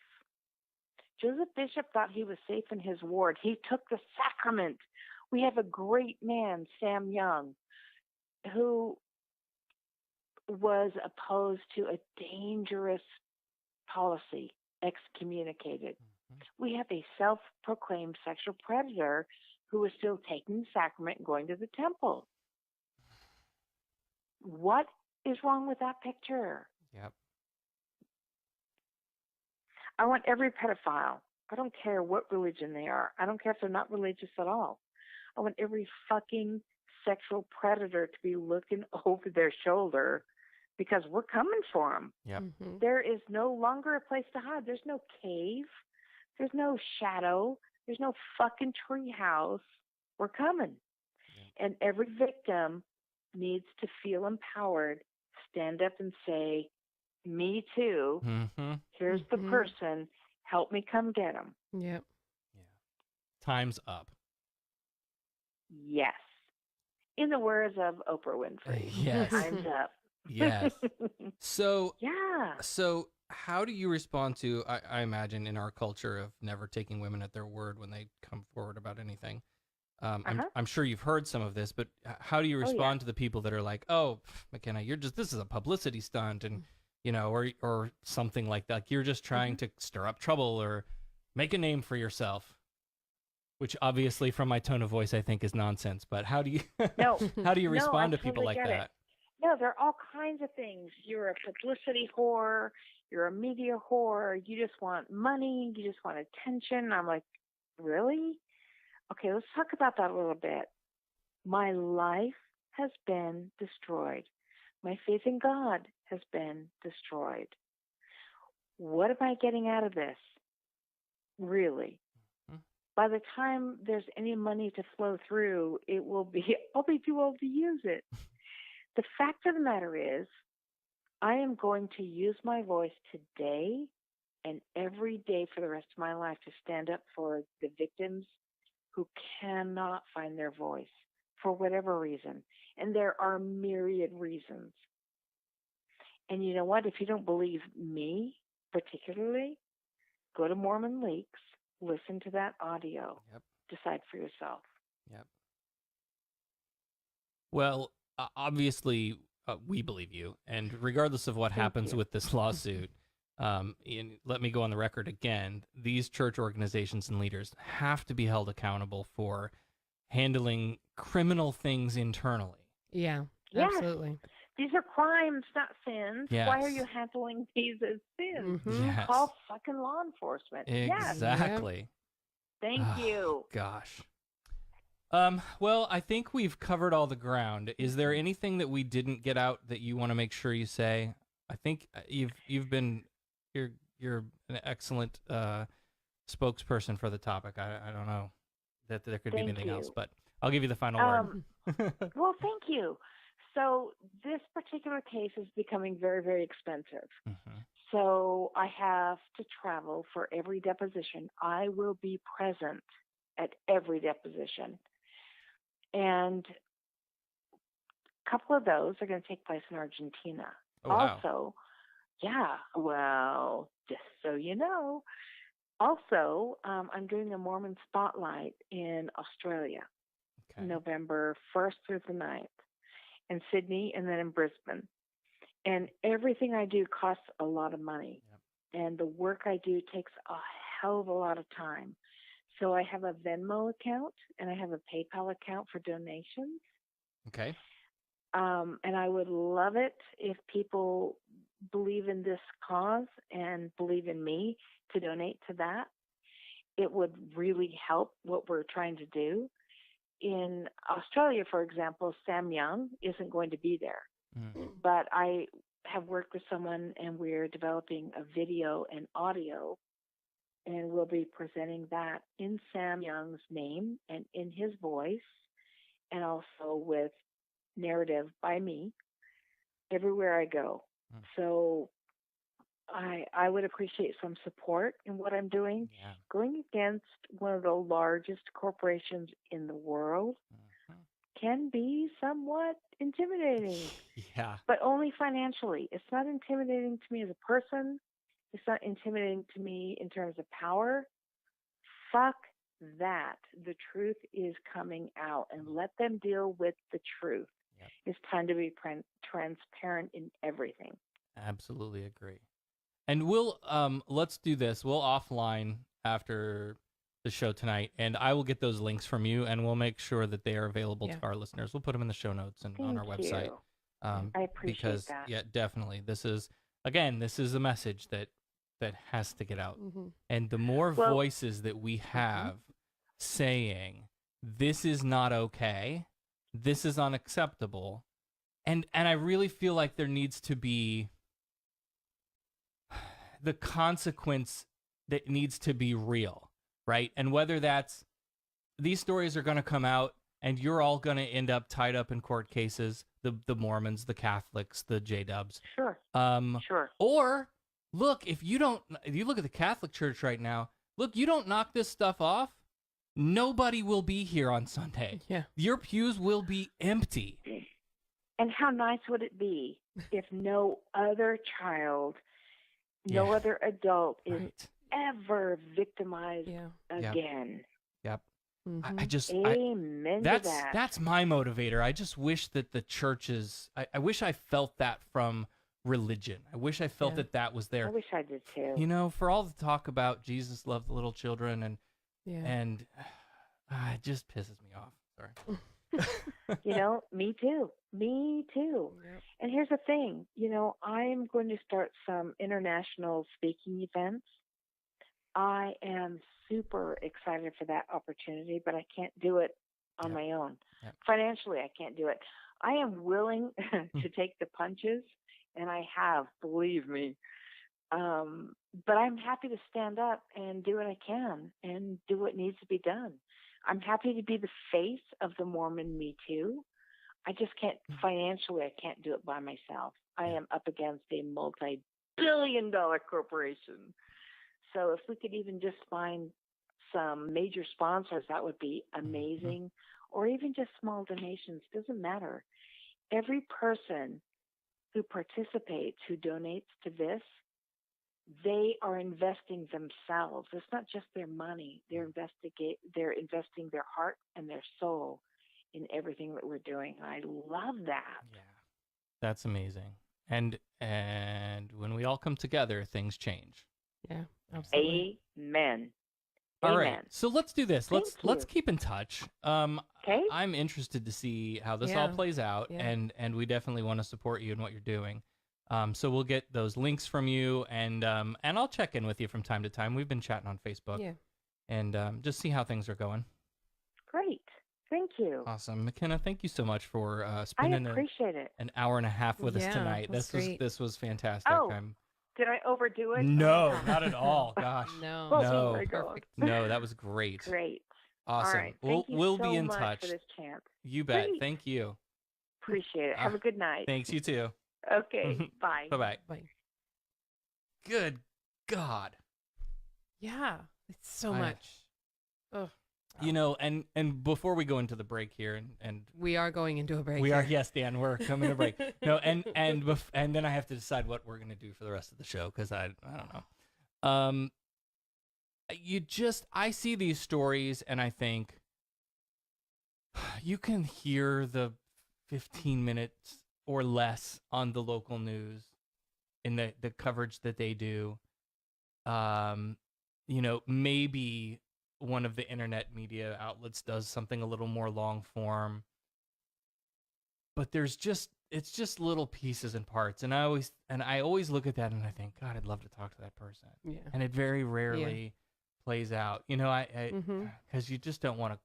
S8: Joseph Bishop thought he was safe in his ward. He took the sacrament. We have a great man, Sam Young, who was opposed to a dangerous policy, excommunicated. We have a self-proclaimed sexual predator who is still taking the sacrament and going to the temple. What is wrong with that picture?
S3: Yep.
S8: I want every pedophile, I don't care what religion they are. I don't care if they're not religious at all. I want every fucking sexual predator to be looking over their shoulder because we're coming for them.
S3: Yep.
S1: Mm-hmm.
S8: There is no longer a place to hide. There's no cave. There's no shadow. There's no fucking tree house. We're coming. Yeah. And every victim needs to feel empowered, stand up and say, me too.
S3: Mm-hmm.
S8: Here's the person. Help me come get them.
S1: Yep.
S3: Yeah. Time's up.
S8: Yes. In the words of Oprah Winfrey.
S3: Yes.
S8: Time's up.
S3: Yes. So,
S8: yeah.
S3: So how do you respond to, I imagine, in our culture of never taking women at their word when they come forward about anything? I'm sure you've heard some of this, but how do you respond to the people that are like, oh, McKenna, this is a publicity stunt, and, or something like that. Like, you're just trying to stir up trouble or make a name for yourself, which obviously from my tone of voice, I think is nonsense. But how do you, how do you respond to people like that?
S8: No, there are all kinds of things. You're a publicity whore. You're a media whore. You just want money. You just want attention. I'm like, really? Okay, let's talk about that a little bit. My life has been destroyed. My faith in God has been destroyed. What am I getting out of this? Really? By the time there's any money to flow through, I'll be too old to use it. The fact of the matter is, I am going to use my voice today and every day for the rest of my life to stand up for the victims who cannot find their voice for whatever reason. And there are myriad reasons. And you know what? If you don't believe me particularly, go to Mormon Leaks, listen to that audio, decide for yourself.
S3: Yep. Well, obviously, we believe you, and regardless of what happens with this lawsuit, let me go on the record again, these church organizations and leaders have to be held accountable for handling criminal things internally.
S1: Yeah,
S8: yes.
S1: Absolutely.
S8: These are crimes, not sins.
S3: Yes.
S8: Why are you handling these as sins?
S3: Yes.
S8: Call fucking law enforcement.
S3: Exactly.
S8: Yes. Thank you.
S3: Gosh. Well, I think we've covered all the ground. Is there anything that we didn't get out that you want to make sure you say? I think you're an excellent spokesperson for the topic. I don't know that there could be anything else, but I'll give you the final word.
S8: Well, thank you. So this particular case is becoming very, very expensive.
S3: Mm-hmm.
S8: So I have to travel for every deposition. I will be present at every deposition. And a couple of those are going to take place in Argentina.
S3: Oh, wow.
S8: Also, well, just so you know, also, I'm doing a Mormon Spotlight in Australia, November 1st through the 9th, in Sydney, and then in Brisbane. And everything I do costs a lot of money. Yep. And the work I do takes a hell of a lot of time. So I have a Venmo account and I have a PayPal account for donations.
S3: Okay.
S8: And I would love it if people believe in this cause and believe in me to donate to that. It would really help what we're trying to do. In Australia, for example, Sam Young isn't going to be there. Mm-hmm. But I have worked with someone and we're developing a video and audio, and we'll be presenting that in Sam Young's name and in his voice, and also with narrative by me everywhere I go. Mm-hmm. So I would appreciate some support in what I'm doing. Yeah. Going against one of the largest corporations in the world can be somewhat intimidating.
S3: Yeah.
S8: But only financially. It's not intimidating to me as a person. It's not intimidating to me in terms of power. Fuck that. The truth is coming out, and let them deal with the truth. Yep. It's time to be transparent in everything.
S3: Absolutely agree. And we'll let's do this. We'll offline after the show tonight, and I will get those links from you, and we'll make sure that they are available to our listeners. We'll put them in the show notes and on our website.
S8: I appreciate
S3: because,
S8: that.
S3: Yeah, definitely. This is a message that that has to get out.
S1: Mm-hmm.
S3: And the more voices that we have saying, this is not okay, this is unacceptable, and I really feel like there needs to be the consequence that needs to be real, right? And whether that's, these stories are going to come out and you're all going to end up tied up in court cases, the Mormons, the Catholics, the J-dubs.
S8: Sure. Sure.
S3: Or look, if you look at the Catholic Church right now, look, you don't knock this stuff off, nobody will be here on Sunday.
S1: Yeah.
S3: Your pews will be empty.
S8: And how nice would it be if no other child, no other adult is ever victimized again?
S3: Yep.
S1: Mm-hmm.
S3: I just,
S8: Amen to that.
S3: That's my motivator. I just wish that the churches, I wish I felt that from religion. I wish I felt that was there.
S8: I wish I did too.
S3: You know, for all the talk about Jesus loved the little children and it just pisses me off. Sorry.
S8: You know, me too. Me too.
S1: Yep.
S8: And here's the thing, you know, I'm going to start some international speaking events. I am super excited for that opportunity, but I can't do it on my own.
S3: Yep.
S8: Financially, I can't do it. I am willing to take the punches, and I have, believe me. But I'm happy to stand up and do what I can and do what needs to be done. I'm happy to be the face of the Mormon Me Too. I just can't, financially, I can't do it by myself. I am up against a multi-billion-dollar corporation. So if we could even just find some major sponsors, that would be amazing. Or even just small donations, doesn't matter. Every person who participates, who donates to this, they are investing themselves. It's not just their money. They're investing their heart and their soul in everything that we're doing. And I love that.
S3: Yeah. That's amazing. And when we all come together, things change.
S1: Yeah, absolutely.
S8: Amen.
S3: All
S8: Amen.
S3: right. So let's do this.
S8: Thank
S3: Let's
S8: you.
S3: keep in touch.
S8: Okay.
S3: I'm interested to see how this all plays out, and we definitely want to support you in what you're doing. So we'll get those links from you, and I'll check in with you from time to time. We've been chatting on Facebook.
S1: Yeah.
S3: And just see how things are going.
S8: Great. Thank you.
S3: Awesome. McKenna, thank you so much for
S8: I
S3: spending
S8: appreciate it.
S3: an hour and a half with us
S1: Yeah,
S3: tonight.
S1: it was great.
S3: This was fantastic.
S8: Oh, did I overdo it?
S3: No, not at all. Gosh.
S1: No.
S8: Oh, my God.
S3: No, that was great.
S8: Great.
S3: Awesome.
S8: All right. Thank you
S3: we'll
S8: so
S3: be in
S8: much
S3: touch.
S8: for this chance.
S3: You bet.
S8: Great.
S3: Thank you.
S8: Appreciate it. Have a good night.
S3: Thanks, you too.
S8: Okay. Bye.
S3: Bye-bye.
S1: Bye.
S3: Good God.
S1: Yeah, it's so much. Ugh.
S3: You know, and before we go into the break here, and
S1: We are going into a break.
S3: we
S1: here.
S3: are, yes, Dan, we're coming to break. No, and then I have to decide what we're gonna do for the rest of the show because I don't know. I see these stories and I think you can hear the 15 minutes or less on the local news in the coverage that they do. You know, maybe one of the internet media outlets does something a little more long form, but it's just little pieces and parts. And I always look at that and I think, God, I'd love to talk to that person.
S1: Yeah.
S3: And it very rarely plays out, you know, because you just don't want to,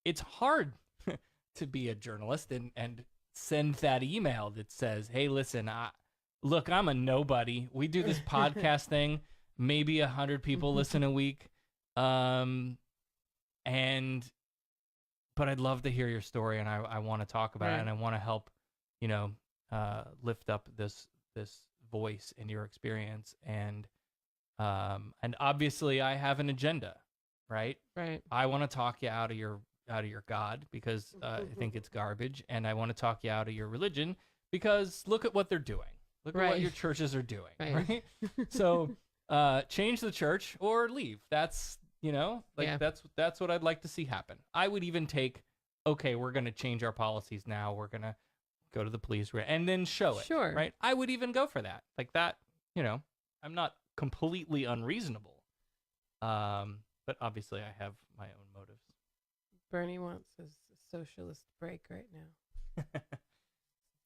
S3: it's hard to be a journalist and send that email that says, hey, listen, look, I'm a nobody. We do this podcast thing. Maybe 100 people listen a week. But I'd love to hear your story, and I want to talk about it, and I want to help, you know, lift up this voice in your experience, and obviously I have an agenda, right?
S1: Right.
S3: I want to talk you out of your God because I think it's garbage, and I want to talk you out of your religion because look at what they're doing. Look at what your churches are doing, right? So change the church or leave. That's, you know, like that's what I'd like to see happen. I would even take, okay, we're going to change our policies now. We're going to go to the police and then show it.
S1: Sure.
S3: Right. I would even go for that. Like that, you know, I'm not completely unreasonable. But obviously I have my own motives.
S1: Bernie wants his socialist break right now.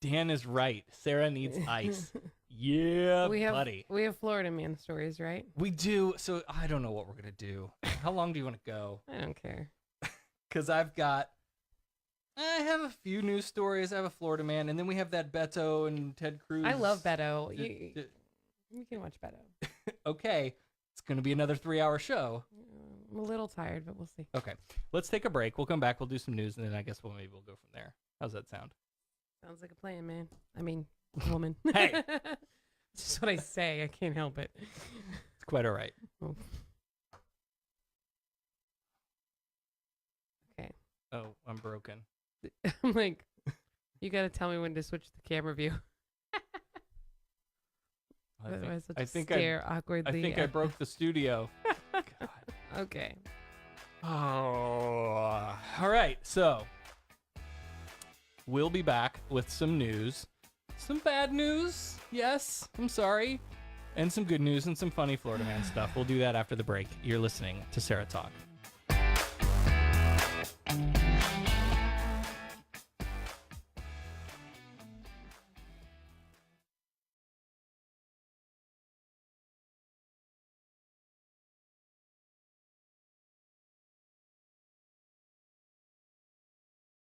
S3: Dan is right. Sarah needs ice. Yeah, buddy.
S1: We have Florida man stories, right?
S3: We do. So I don't know what we're going to do. How long do you want to go?
S1: I don't care.
S3: Because I have a few news stories. I have a Florida man. And then we have that Beto and Ted Cruz.
S1: I love Beto. You can watch Beto.
S3: Okay. It's going to be another 3-hour show.
S1: I'm a little tired, but we'll see.
S3: Okay. Let's take a break. We'll come back. We'll do some news. And then I guess maybe we'll go from there. How's that sound?
S1: Sounds like a plan, man. I mean, woman.
S3: Hey.
S1: It's just what I say. I can't help it.
S3: It's quite all right.
S1: Oh. Okay.
S3: Oh, I'm broken.
S1: I'm like, you got to tell me when to switch the camera view.
S3: I think
S1: awkwardly.
S3: I broke the studio. God.
S1: Okay.
S3: Oh. All right. So we'll be back with some news. Some bad news. Yes. I'm sorry. And some good news and some funny Florida man stuff. We'll do that after the break. You're listening to SarahTalk.